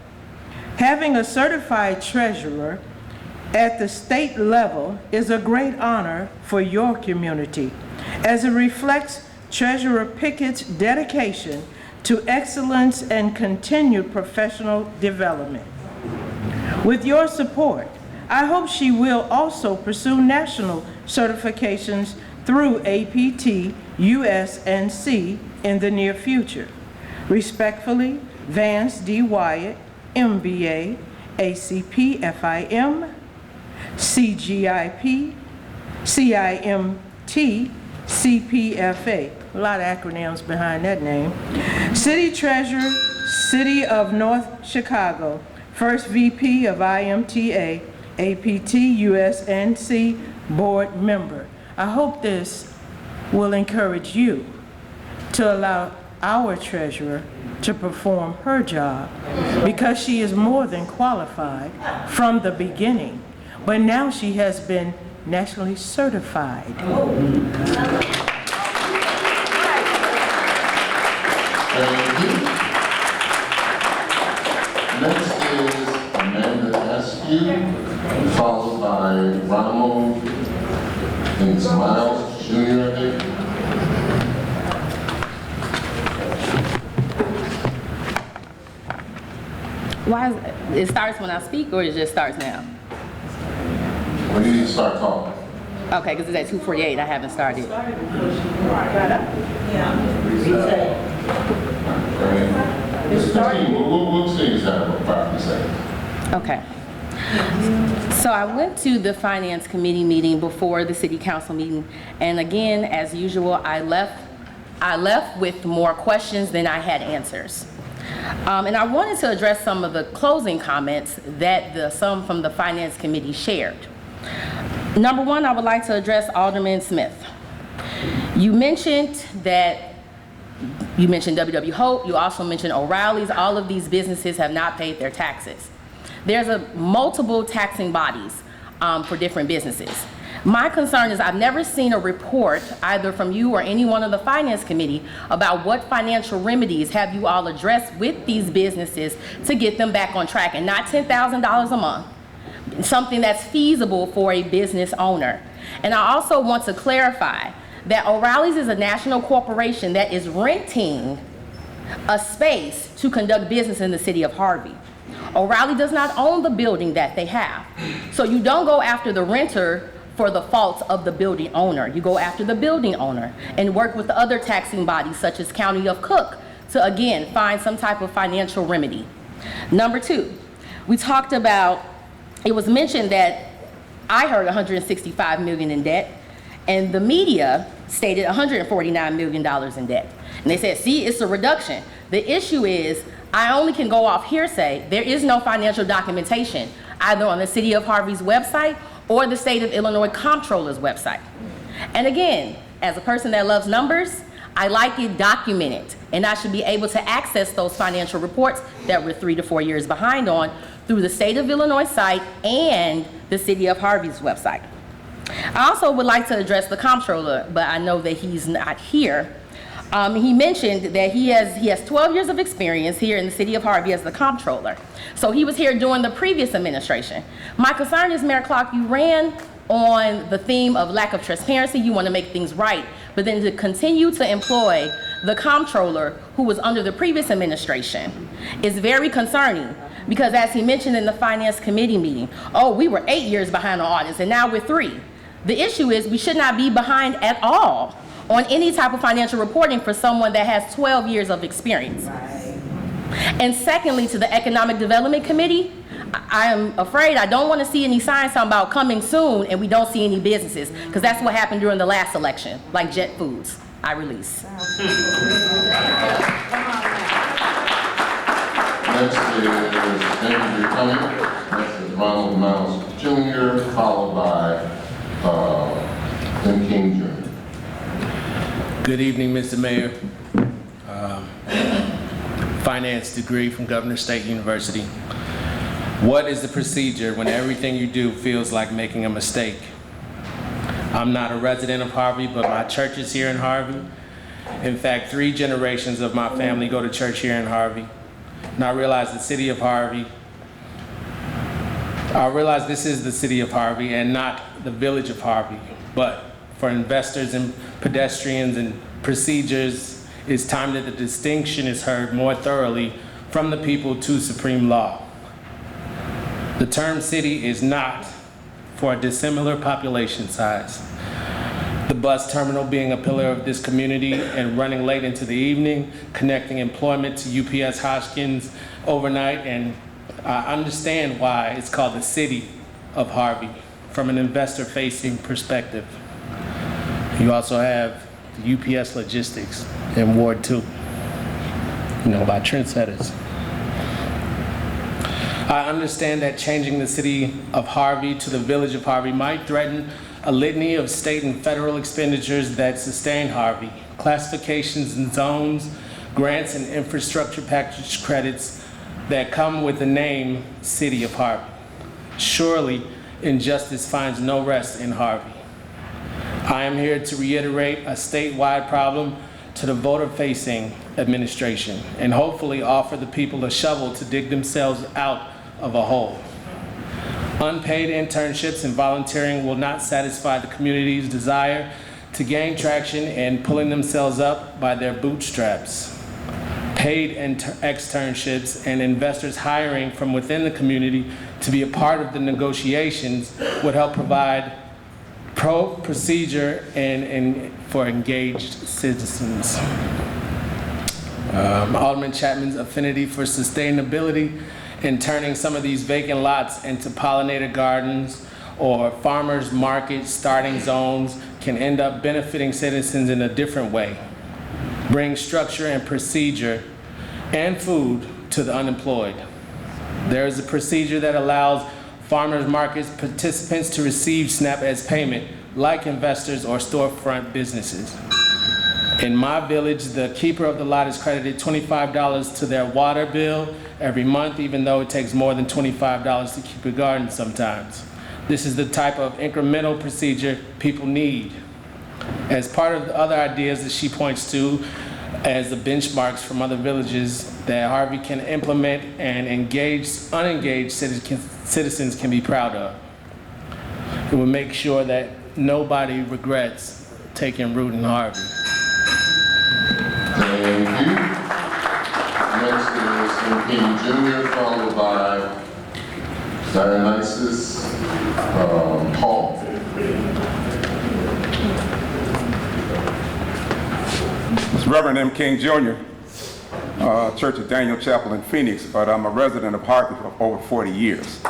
Having a certified treasurer at the state level is a great honor for your community, as it reflects Treasurer Pickett's dedication to excellence and continued professional development. With your support, I hope she will also pursue national certifications through APT, US, and C in the near future. Respectfully, Vance D. Wyatt, MBA, ACP, FIM, CGIP, CIMT, CPFA. A lot of acronyms behind that name. City Treasurer, City of North Chicago, First VP of IMTA, APT, USNC Board Member. I hope this will encourage you to allow our treasurer to perform her job, because she is more than qualified from the beginning, but now she has been nationally certified. Thank you. Next is Amanda Askew, followed by Ronald and Miles Jr., I think. Why is it starts when I speak, or it just starts now? When you need to start talking. Okay, because it's at 2:48. I haven't started. We'll see you have about 5 seconds. Okay. So I went to the Finance Committee meeting before the City Council meeting, and again, as usual, I left with more questions than I had answers. And I wanted to address some of the closing comments that some from the Finance Committee shared. Number one, I would like to address Alderman Smith. You mentioned WW Hope, you also mentioned O'Reilly's. All of these businesses have not paid their taxes. There's multiple taxing bodies for different businesses. My concern is I've never seen a report either from you or anyone on the Finance Committee about what financial remedies have you all addressed with these businesses to get them back on track, and not $10,000 a month, something that's feasible for a business owner. And I also want to clarify that O'Reilly's is a national corporation that is renting a space to conduct business in the city of Harvey. O'Reilly does not own the building that they have. So you don't go after the renter for the faults of the building owner. You go after the building owner and work with the other taxing bodies such as County of Cook to, again, find some type of financial remedy. Number two, we talked about, it was mentioned that I heard $165 million in debt, and the media stated $149 million in debt. And they said, see, it's a reduction. The issue is, I only can go off hearsay. There is no financial documentation, either on the City of Harvey's website or the State of Illinois Comptroller's website. And again, as a person that loves numbers, I like it documented, and I should be able to access those financial reports that we're 3 to 4 years behind on through the State of Illinois site and the City of Harvey's website. I also would like to address the comptroller, but I know that he's not here. He mentioned that he has 12 years of experience here in the City of Harvey as the comptroller. So he was here during the previous administration. My concern is, Mayor Clark, you ran on the theme of lack of transparency. You want to make things right, but then to continue to employ the comptroller who was under the previous administration is very concerning, because as he mentioned in the Finance Committee meeting, oh, we were 8 years behind on audits and now we're 3. The issue is we should not be behind at all on any type of financial reporting for someone that has 12 years of experience. Right. And secondly, to the Economic Development Committee, I am afraid I don't want to see any signs talking about coming soon and we don't see any businesses, because that's what happened during the last election, like Jet Foods. I release. Next is, thank you for coming. Next is Ronald Jr., followed by Tim King Jr. Good evening, Mr. Mayor. Finance degree from Governor State University. What is the procedure when everything you do feels like making a mistake? I'm not a resident of Harvey, but my church is here in Harvey. In fact, 3 generations of my family go to church here in Harvey. And I realize the city of Harvey, I realize this is the city of Harvey and not the village of Harvey. But for investors and pedestrians and procedures, it's time that the distinction is heard more thoroughly from the people to supreme law. The term city is not for a dissimilar population size. The bus terminal being a pillar of this community and running late into the evening, connecting employment to UPS Hoskins overnight, and I understand why it's called the city of Harvey from an investor-facing perspective. You also have the UPS Logistics in Ward 2, by trendsetters. I understand that changing the city of Harvey to the village of Harvey might threaten a litany of state and federal expenditures that sustain Harvey, classifications and zones, grants and infrastructure package credits that come with the name City of Harvey. Surely, injustice finds no rest in Harvey. I am here to reiterate a statewide problem to the voter-facing administration and hopefully offer the people a shovel to dig themselves out of a hole. Unpaid internships and volunteering will not satisfy the community's desire to gain traction and pulling themselves up by their bootstraps. Paid externships and investors hiring from within the community to be a part of the negotiations would help provide procedure and for engaged citizens. Alderman Chapman's affinity for sustainability in turning some of these vacant lots into pollinator gardens or farmers market starting zones can end up benefiting citizens in a different way. Bring structure and procedure and food to the unemployed. There is a procedure that allows farmers markets participants to receive SNAP as payment, like investors or storefront businesses. In my village, the keeper of the lot is credited $25 to their water bill every month, even though it takes more than $25 to keep a garden sometimes. This is the type of incremental procedure people need. As part of the other ideas that she points to as the benchmarks from other villages that Harvey can implement and unengaged citizens can be proud of. It will make sure that nobody regrets taking root in Harvey. Thank you. Next is M. King Jr., followed by Dionysus Paul. Reverend M. King Jr., Church of Daniel Chapel in Phoenix, but I'm a resident of Harvey for over 40 years.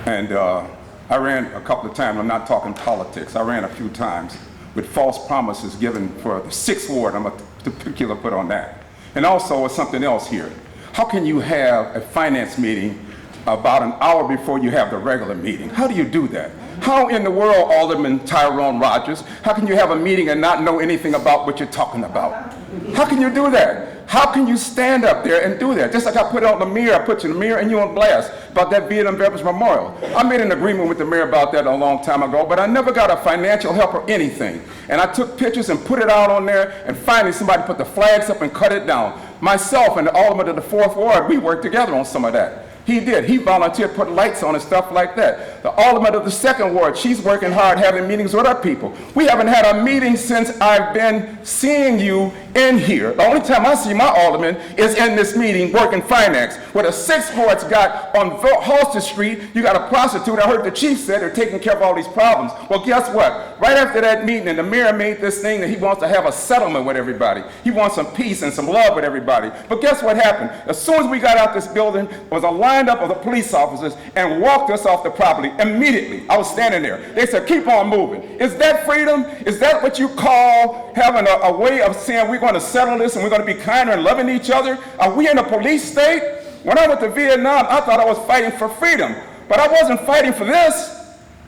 And I ran a couple of times, I'm not talking politics, I ran a few times with false promises given for the 6th Ward, I'm a particular put on that. And also something else here. How can you have a finance meeting about an hour before you have the regular meeting? How do you do that? How in the world, Alderman Tyrone Rogers, how can you have a meeting and not know anything about what you're talking about? How can you do that? How can you stand up there and do that? Just like I put on the mirror, I put you in the mirror and you on blast about that Vietnam Veterans Memorial. I made an agreement with the mayor about that a long time ago, but I never got a financial help or anything. And I took pictures and put it out on there, and finally somebody put the flags up and cut it down. Myself and the alderman of the 4th Ward, we worked together on some of that. He did. He volunteered to put lights on and stuff like that. The alderman of the 2nd Ward, she's working hard having meetings with our people. We haven't had a meeting since I've been seeing you in here. The only time I see my alderman is in this meeting working finance. Where the 6th Ward's got on Halsted Street, you got a prostitute. I heard the chief said they're taking care of all these problems. Well, guess what? Right after that meeting, and the mayor made this thing that he wants to have a settlement with everybody. He wants some peace and some love with everybody. But guess what happened? As soon as we got out this building, there was a lineup of the police officers and walked us off the property immediately. I was standing there. They said, keep on moving. Is that freedom? Is that what you call having a way of saying we're going to settle this and we're going to be kinder and loving each other? Are we in a police state? When I went to Vietnam, I thought I was fighting for freedom, but I wasn't fighting for this.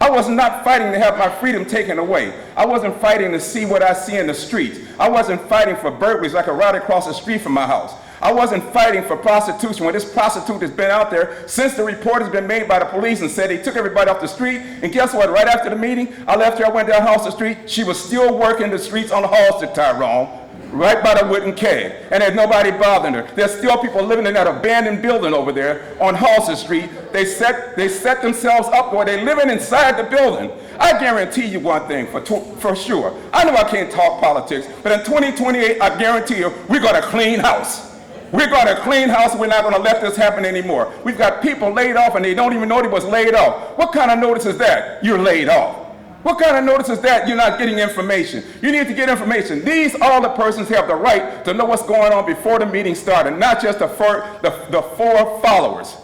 I was not fighting to have my freedom taken away. I wasn't fighting to see what I see in the streets. I wasn't fighting for burglaries like a right across the street from my house. I wasn't fighting for prostitution when this prostitute has been out there since the report has been made by the police and said they took everybody off the street. And guess what? Right after the meeting, I left her, I went down Halsted Street. She was still working the streets on Halsted, Tyrone, right by the wooden keg. And there's nobody bothering her. There's still people living in that abandoned building over there on Halsted Street. They set themselves up where they're living inside the building. I guarantee you one thing for sure. I know I can't talk politics, but in 2028, I guarantee you, we're going to clean house. We're going to clean house. We're not going to let this happen anymore. We've got people laid off and they don't even know they was laid off. What kind of notice is that? You're laid off. What kind of notice is that? You're not getting information. You need to get information. These all the persons have the right to know what's going on before the meeting started, not just the four followers.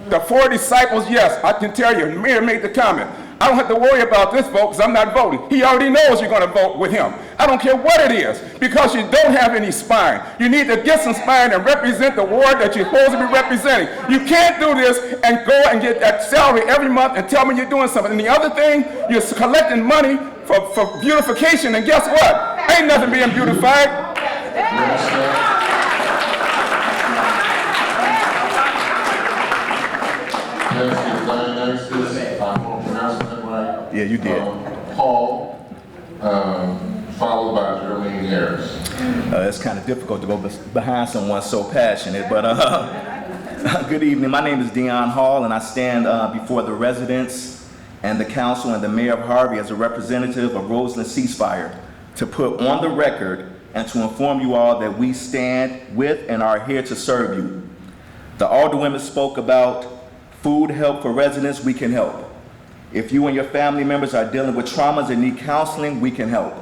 The 4 disciples, yes, I can tell you, the mayor made the comment. I don't have to worry about this vote because I'm not voting. He already knows you're going to vote with him. I don't care what it is because you don't have any spine. You need to get some spine and represent the ward that you're supposed to be representing. You can't do this and go and get that salary every month and tell me you're doing something. And the other thing, you're collecting money for beautification, and guess what? Ain't nothing being beautified. Yeah, you did. Paul, followed by Jermaine Harris. It's kind of difficult to go behind someone so passionate, but good evening. My name is Dion Hall, and I stand before the residents and the council and the mayor of Harvey as a representative of Roseland Ceasefire to put on the record and to inform you all that we stand with and are here to serve you. The alderwomen spoke about food help for residents. We can help. If you and your family members are dealing with traumas and need counseling, we can help.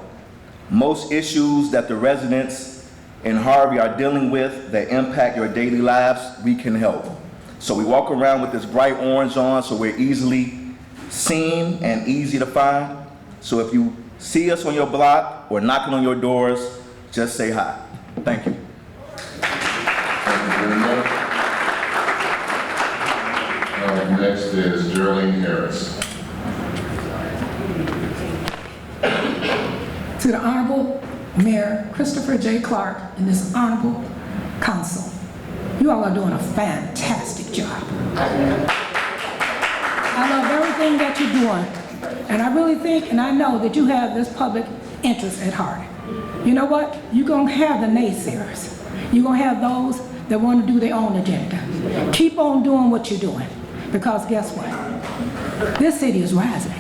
Most issues that the residents in Harvey are dealing with that impact your daily lives, we can help. So we walk around with this bright orange on, so we're easily seen and easy to find. So if you see us on your block or knocking on your doors, just say hi. Thank you. Thank you very much. Next is Geraldine Harris. To the Honorable Mayor Christopher J. Clark and this Honorable Council, you all are doing a fantastic job. I love everything that you're doing, and I really think and I know that you have this public interest at heart. You know what? You're going to have the naysayers. You're going to have those that want to do their own agenda. Keep on doing what you're doing, because guess what? This city is rising.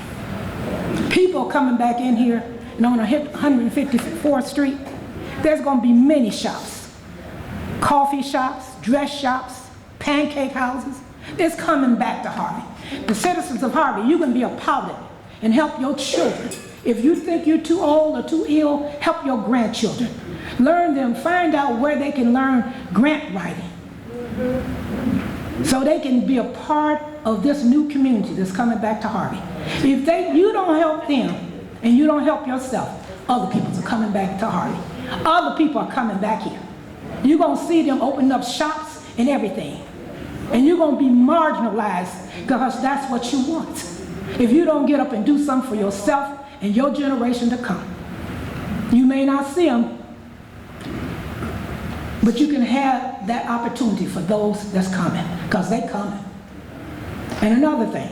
People coming back in here, and on 154th Street, there's going to be many shops. Coffee shops, dress shops, pancake houses. It's coming back to Harvey. The citizens of Harvey, you can be a part of it and help your children. If you think you're too old or too ill, help your grandchildren. Learn them, find out where they can learn grant writing, so they can be a part of this new community that's coming back to Harvey. If you don't help them and you don't help yourself, other people are coming back to Harvey. Other people are coming back here. You're going to see them open up shops and everything. And you're going to be marginalized because that's what you want. If you don't get up and do something for yourself and your generation to come. You may not see them, but you can have that opportunity for those that's coming, because they coming. And another thing,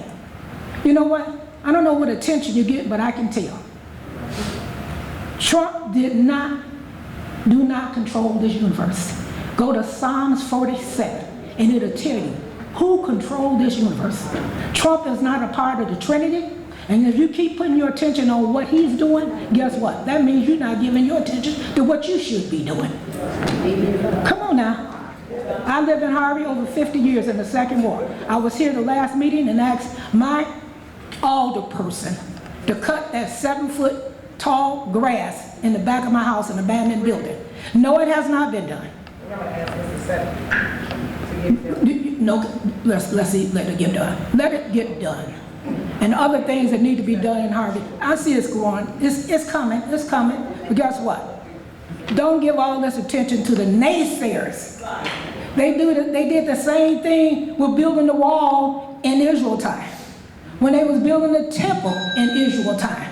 you know what? I don't know what attention you get, but I can tell. Trump do not control this universe. Go to Psalms 47 and it'll tell you who controls this universe. Trump is not a part of the Trinity, and if you keep putting your attention on what he's doing, guess what? That means you're not giving your attention to what you should be doing. Come on now. I lived in Harvey over 50 years in the Second Ward. I was here the last meeting and asked my alderperson to cut that 7-foot tall grass in the back of my house, an abandoned building. No, it has not been done. No, let's see, let it get done. Let it get done. And other things that need to be done in Harvey. I see it's going, it's coming, but guess what? Don't give all this attention to the naysayers. They did the same thing with building the wall in Israel time, when they was building the temple in Israel time.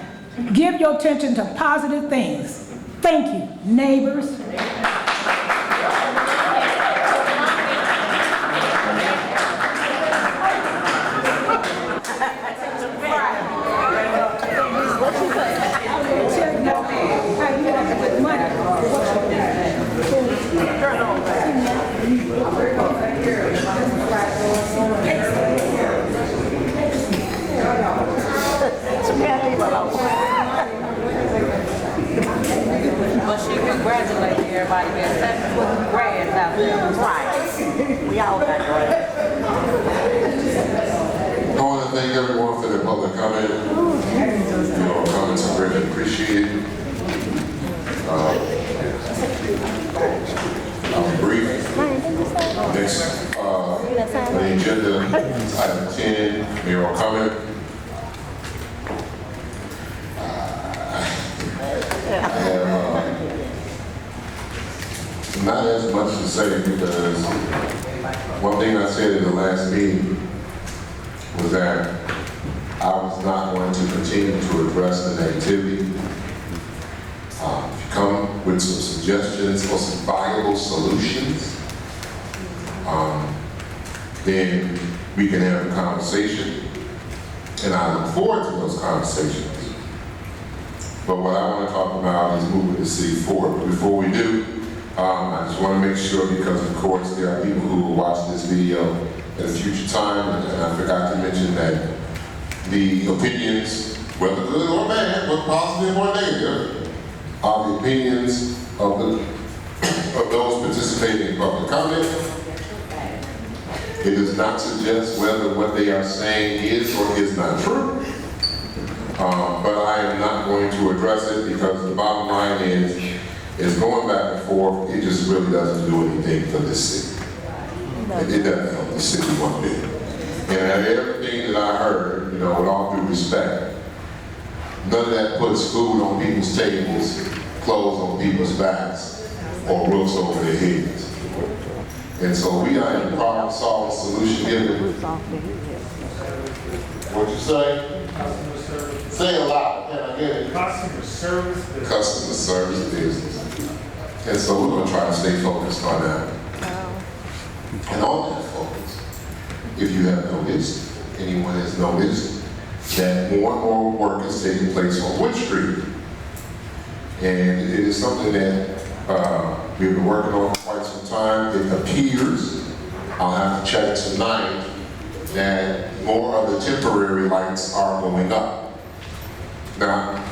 Give your attention to positive things. Thank you, neighbors. But she congratulated everybody that 7-foot grass out there. Right. We all got grass. I want to thank everyone for their public comment. Your comments are greatly appreciated. I'll be brief. Next on the agenda, item 10, mayoral comment. I have not as much to say, because one thing I said in the last meeting was that I was not going to continue to address the negativity. If you come with some suggestions or some viable solutions, then we can have a conversation, and I look forward to those conversations. But what I want to talk about is moving the city forward. But before we do, I just want to make sure, because of course there are people who will watch this video at a future time, and I forgot to mention that the opinions, whether good or bad, whether positive or negative, are the opinions of those participating in public comment. It does not suggest whether what they are saying is or is not true. But I am not going to address it, because the bottom line is going back and forth. It just really doesn't do anything for this city. It doesn't help the city one bit. And out of everything that I heard, with all due respect, none of that puts food on people's tables, clothes on people's backs, or roofs over their heads. And so we are in a problem-solving solution giving. What you say? Customer service. Say it loud, can I get it? Customer service business. Customer service business. And so we're going to try to stay focused on that. And on that focus, if you have noticed, anyone has noticed, that more and more work is taking place on Wood Street. And it is something that we've been working on for quite some time. It appears, I'll have to check tonight, that more of the temporary lights are going up. Now,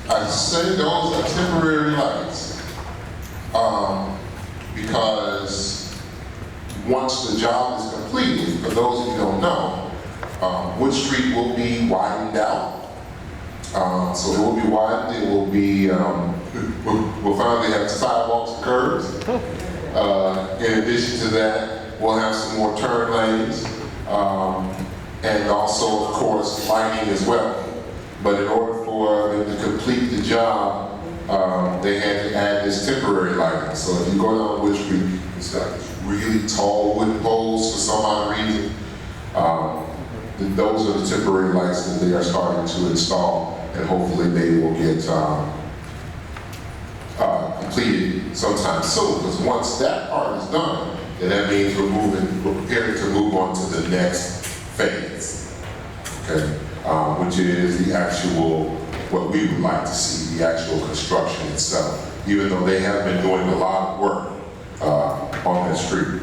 I say those are temporary lights because once the job is completed, for those of you who don't know, Wood Street will be widened out. So it will be widened, it will be, we'll finally have sidewalks and curbs. In addition to that, we'll have some more turn lanes, and also, of course, lighting as well. But in order for them to complete the job, they had to add this temporary lighting. So if you go down Wood Street, it's got these really tall wooden poles for some odd reason. Those are the temporary lights that they are starting to install, and hopefully they will get completed sometime soon. Because once that part is done, then that means we're preparing to move on to the next phase, okay? Which is the actual, what we would like to see, the actual construction itself, even though they have been doing a lot of work on that street.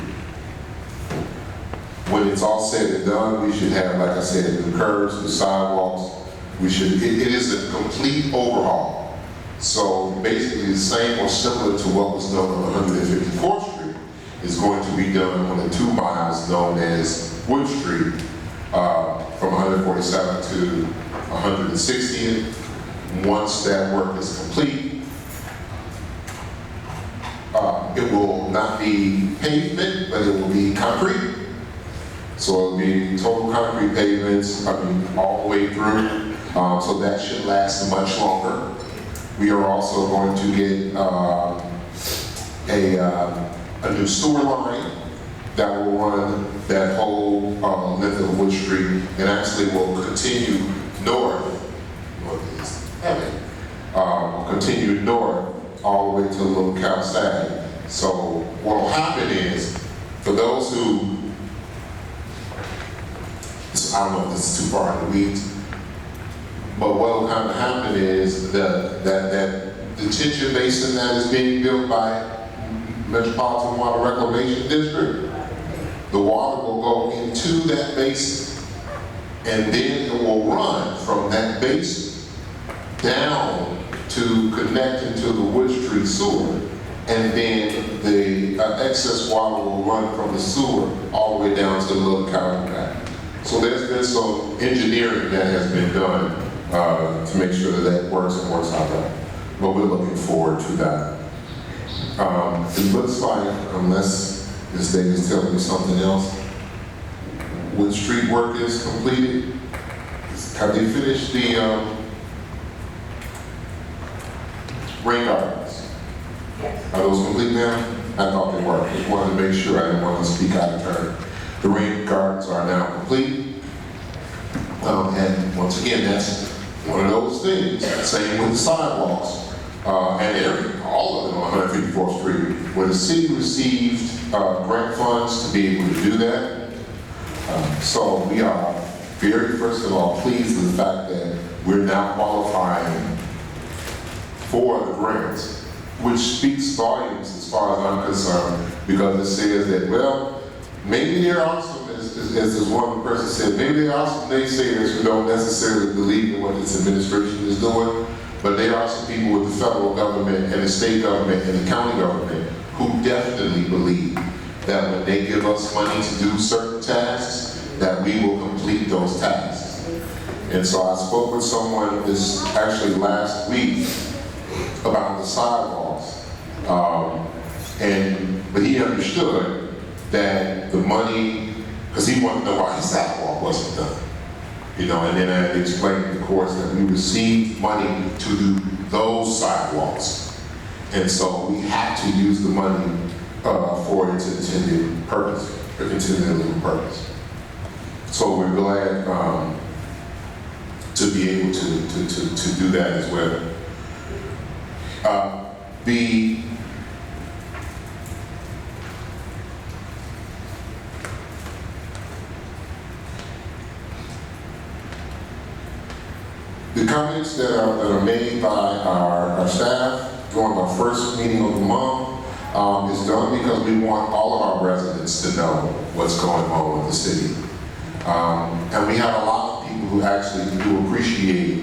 When it's all said and done, we should have, like I said, the curbs, the sidewalks. It is a complete overhaul. So basically the same or similar to what was done on 154th Street is going to be done on the 2 miles known as Wood Street, from 147th to 160th. Once that work is complete, it will not be pavement, but it will be concrete. So it'll be total concrete pavements, all the way through. So that should last much longer. We are also going to get a new sewer line that will run that whole length of Wood Street, and actually will continue northeast, will continue north all the way to Little Cal-Sag. So what will happen is, for those who, I don't know if this is too far in the weeds, but what will kind of happen is that detention basin that is being built by Metropolitan Water Reclamation District, the water will go into that basin, and then it will run from that basin down to connect into the Wood Street sewer, and then the excess water will run from the sewer all the way down to the Little Cal-Sag. So there's been some engineering that has been done to make sure that that works and works out right. But we're looking forward to that. It looks like, unless Ms. Davis telling me something else, Wood Street work is completed. Have they finished the rain gardens? Yes. Are those complete now? I thought they were. Just wanted to make sure. I didn't want to speak out of turn. The rain gardens are now complete. And once again, that's one of those things. Same with the sidewalks. And all of them on 154th Street, where the city received grant funds to be able to do that. So we are very, first of all, pleased with the fact that we're now qualifying for the grants, which speaks volumes as far as I'm concerned, because it says that, well, maybe there are some, as one person said, maybe there are some naysayers who don't necessarily believe in what this administration is doing, but there are some people with the federal government and the state government and the county government who definitely believe that when they give us money to do certain tasks, that we will complete those tasks. And so I spoke with someone this actually last week about the sidewalks, but he understood that the money, because he wanted to know why his sidewalk wasn't done. You know, and then I had to explain, of course, that we received money to do those sidewalks. And so we have to use the money for its intended purpose, So we're glad to be able to do that as well. The comments that are made by our staff during our first meeting of the month is done because we want all of our residents to know what's going on with the city. And we have a lot of people who actually do appreciate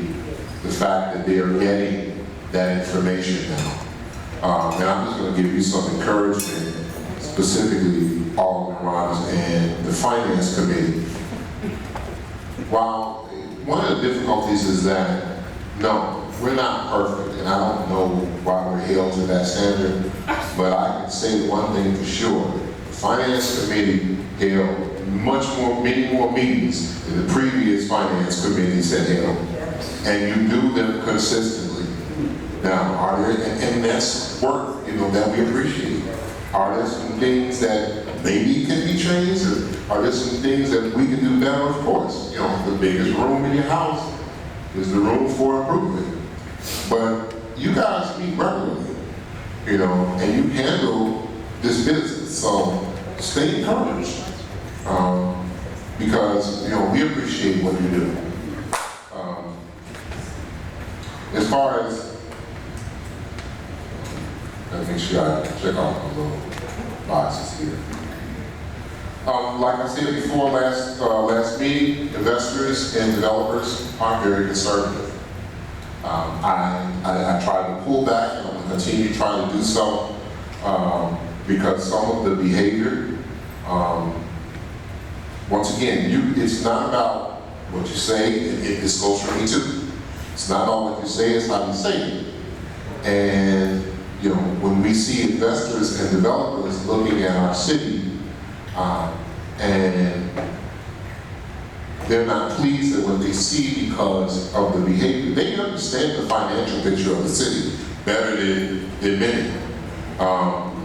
the fact that they are getting that information now. And I'm just going to give you some encouragement, specifically Alderman Rogers and the Finance Committee. While one of the difficulties is that, no, we're not perfect, and I don't know why we're held to that standard, but I can say one thing for sure. The Finance Committee held many more meetings than the previous Finance Committees had held, and you do them consistently. Now, are there, and that's work, you know, that we appreciate. Are there some things that maybe can be changed, or are there some things that we can do better? Of course, you know, the biggest room in your house is the room for improvement. But you guys meet regularly, you know, and you handle this business, so stay encouraged, because, you know, we appreciate what you do. As far as, let me make sure I check off the little boxes here. Like I said before, last meeting, investors and developers are very conservative. I try to pull back, and I'm going to continue to try to do so, because some of the behavior, once again, it's not about what you say, this goes for me too. It's not all what you say, it's how you say it. And, you know, when we see investors and developers looking at our city, and they're not pleased at what they see because of the behavior. They understand the financial picture of the city better than many.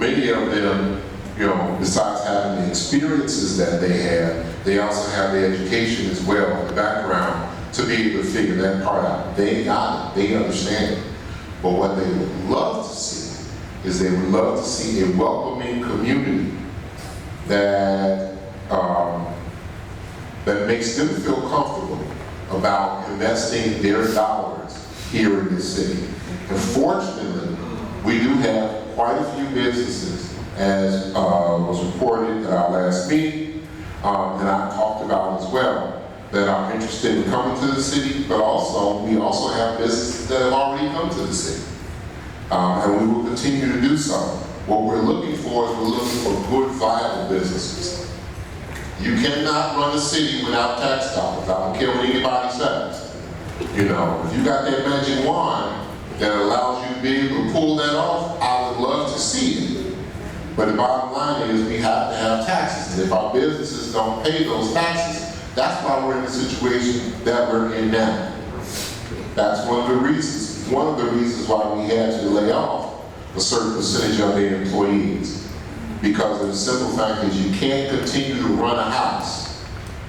Many of them, you know, besides having the experiences that they have, they also have the education as well, the background, to be able to figure that part out. They got it, they understand it. But what they would love to see is they would love to see a welcoming community that that makes them feel comfortable about investing their dollars here in this city. And fortunately, we do have quite a few businesses, as was reported at our last meeting, and I talked about as well, that are interested in coming to the city, but also, we also have businesses that have already come to the city. And we will continue to do so. What we're looking for is we're looking for good, viable businesses. You cannot run a city without tax dollars. I don't care what anybody says. You know, if you got that magic wand that allows you to be able to pull that off, I would love to see it. But the bottom line is we have to have taxes. And if our businesses don't pay those taxes, that's why we're in the situation that we're in now. That's one of the reasons. One of the reasons why we had to lay off a certain percentage of their employees. Because of the simple fact is you can't continue to run a house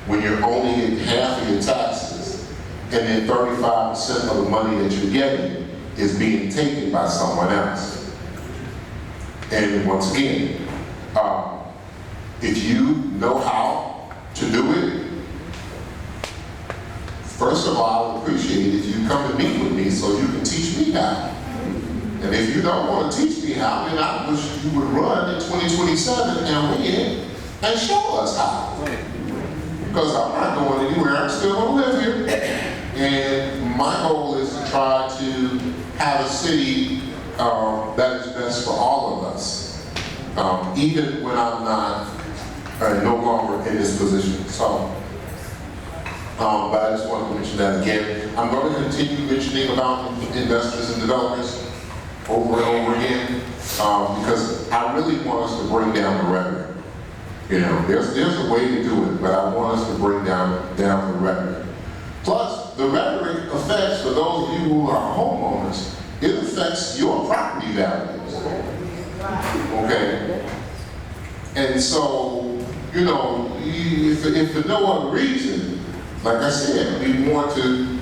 when you're only getting half of your taxes, and then 35% of the money that you're getting is being taken by someone else. And once again, if you know how to do it, first of all, I would appreciate it if you come and meet with me so you can teach me how. And if you don't want to teach me how, then I wish you would run in 2027 and win and show us how. Because I'm not going anywhere, I'm still going to live here. And my goal is to try to have a city that is best for all of us, even when I'm not no longer in this position. So, but I just wanted to mention that again. I'm going to continue mentioning about investors and developers over and over again, because I really want us to bring down the rhetoric. You know, there's a way to do it, but I want us to bring down the rhetoric. Plus, the rhetoric affects, for those of you who are homeowners, it affects your property values. Okay? And so, you know, if for no other reason, like I said, we want to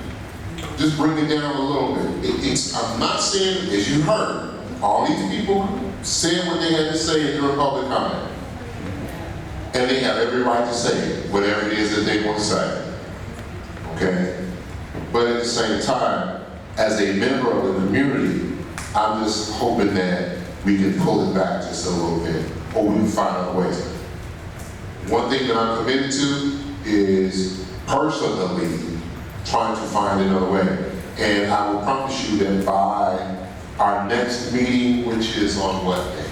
just bring it down a little bit. I'm not saying, as you heard, all these people said what they had to say during public comment. And they have every right to say it, whatever it is that they want to say. Okay? But at the same time, as a member of the community, I'm just hoping that we can pull it back just a little bit, or we can find other ways. One thing that I'm committed to is personally trying to find another way. And I will promise you that by our next meeting, which is on what day?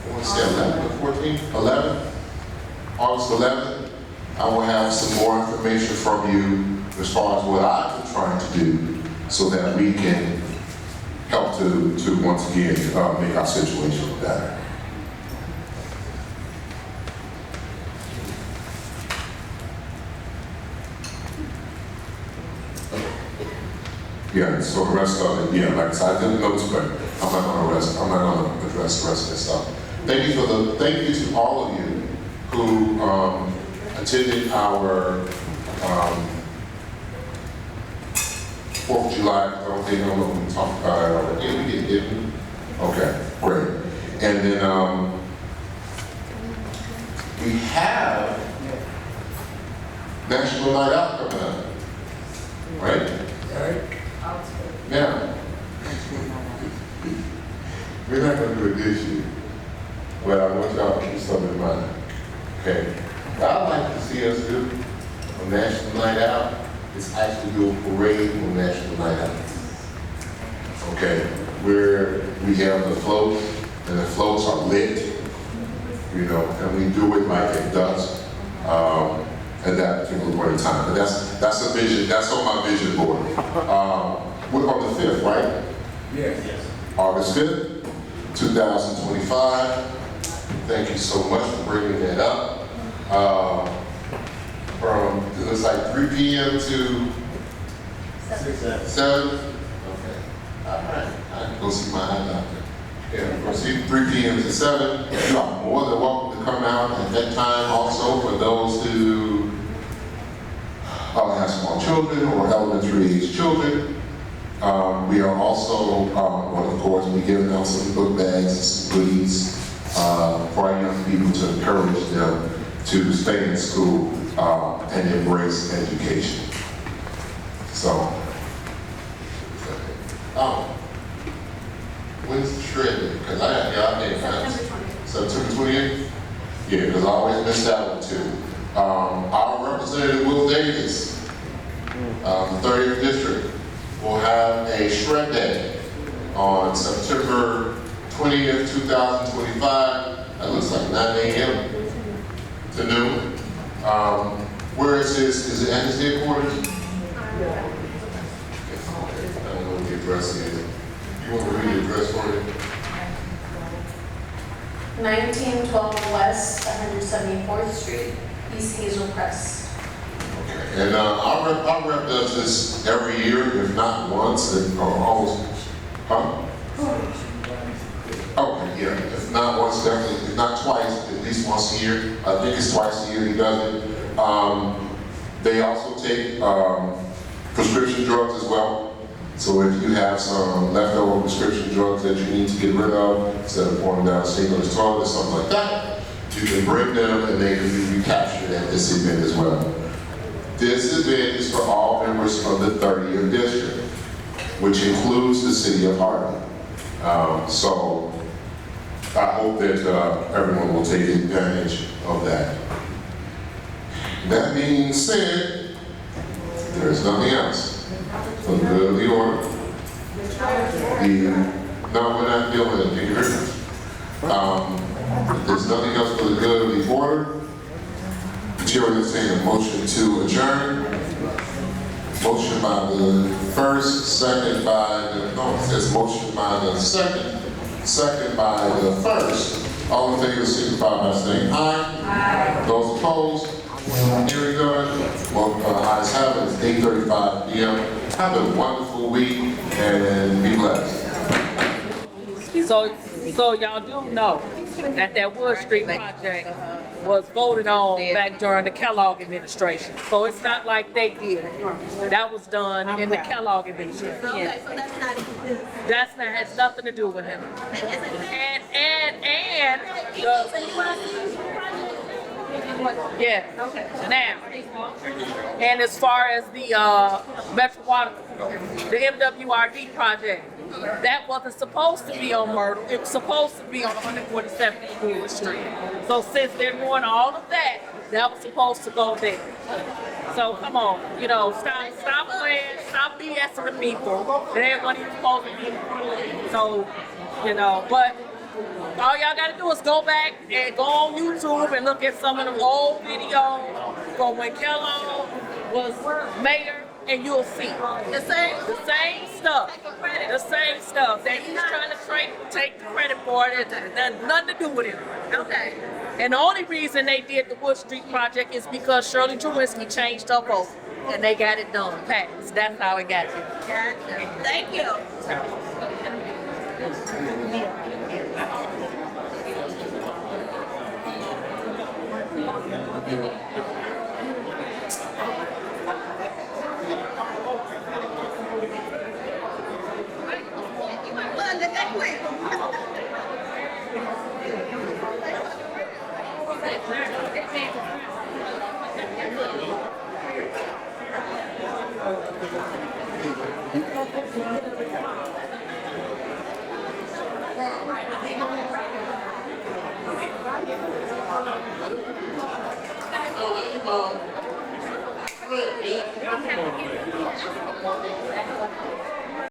I want to say 11th or 14th? 11th? August 11th? I will have some more information from you as far as what I've been trying to do so that we can help to once again make our situation better. Yeah, so the rest of it, yeah, like I said, I didn't notice, but I'm not going to address the rest of this stuff. Thank you to all of you who attended our 4th of July. I don't think we talked about it already. Yeah, we did, didn't we? Okay, great. And then we have National Night Out coming up, right? Now, we're not going to do it this year, but I want y'all to keep something in mind. Okay? What I'd like to see us do on National Night Out is actually do a parade on National Night Out. Okay? Where we have the floats, and the floats are lit, you know, and we do it like at dusk. At that particular point in time. But that's a vision, that's on my vision board. We're on the 5th, right? Yes. August 5th, 2025. Thank you so much for bringing that up. From, it looks like 3 p.m. to 7? Okay. All right. I can go see my eye doctor. Yeah, proceed 3 p.m. to 7. You are more than welcome to come out at that time also for those who have small children or elementary age children. We are also, of course, we're giving out some book bags and some goodies for our young people to encourage them to stay in school and embrace education. So, when's the shred? Because I can't September 20th? Yeah, because I always miss that one too. Our representative, Will Davis, the 30th District, will have a shred day on September 20th, 2025. That looks like 9 a.m. to noon. Where is it at his headquarters? I don't know what the address is. You want to read the address for me? 1912 West, 174th Street, East Hazel Press. Okay, and our rep does this every year, if not once, or almost, huh? Okay, yeah, if not once, definitely, if not twice, at least once a year. I think it's twice a year he does it. They also take prescription drugs as well. So if you have some leftover prescription drugs that you need to get rid of, instead of pouring down a single toilet or something like that, you can bring them and they can be recaptured at this event as well. This event is for all members of the 30th District, which includes the city of Harvey. So I hope that everyone will take advantage of that. That being said, there's nothing else. For the good of the order. No, we're not dealing with it, Peter. If there's nothing else for the good of the order, the chair will entertain a motion to adjourn. Motion by the first, second by the, no, it says motion by the second by the first. All in favor, signify by saying aye. Aye. Those opposed? Hearing none. Well, ayes have it. It's 8:35 p.m. Have a wonderful week and be blessed. So y'all do know that that Wood Street project was voted on back during the Kellogg administration. So it's not like they did it. That was done in the Kellogg administration. Okay, so that's not. That has nothing to do with him. And yeah. Okay. Now, and as far as the Metro Water, the MWRD project, that wasn't supposed to be on Myrtle. It was supposed to be on 147th Wood Street. So since they're doing all of that, that was supposed to go there. So come on, you know, stop playing, stop BSing the people. It ain't what he's supposed to be. So, you know, but all y'all gotta do is go back and go on YouTube and look at some of the old videos from when Kellogg was mayor, and you'll see the same stuff. The same stuff that he's trying to take credit for. It has nothing to do with him. Okay. And the only reason they did the Wood Street project is because Shirley Drewinski changed her vote, and they got it done, passed. That's how it got here. Gotcha. Thank you. Okay.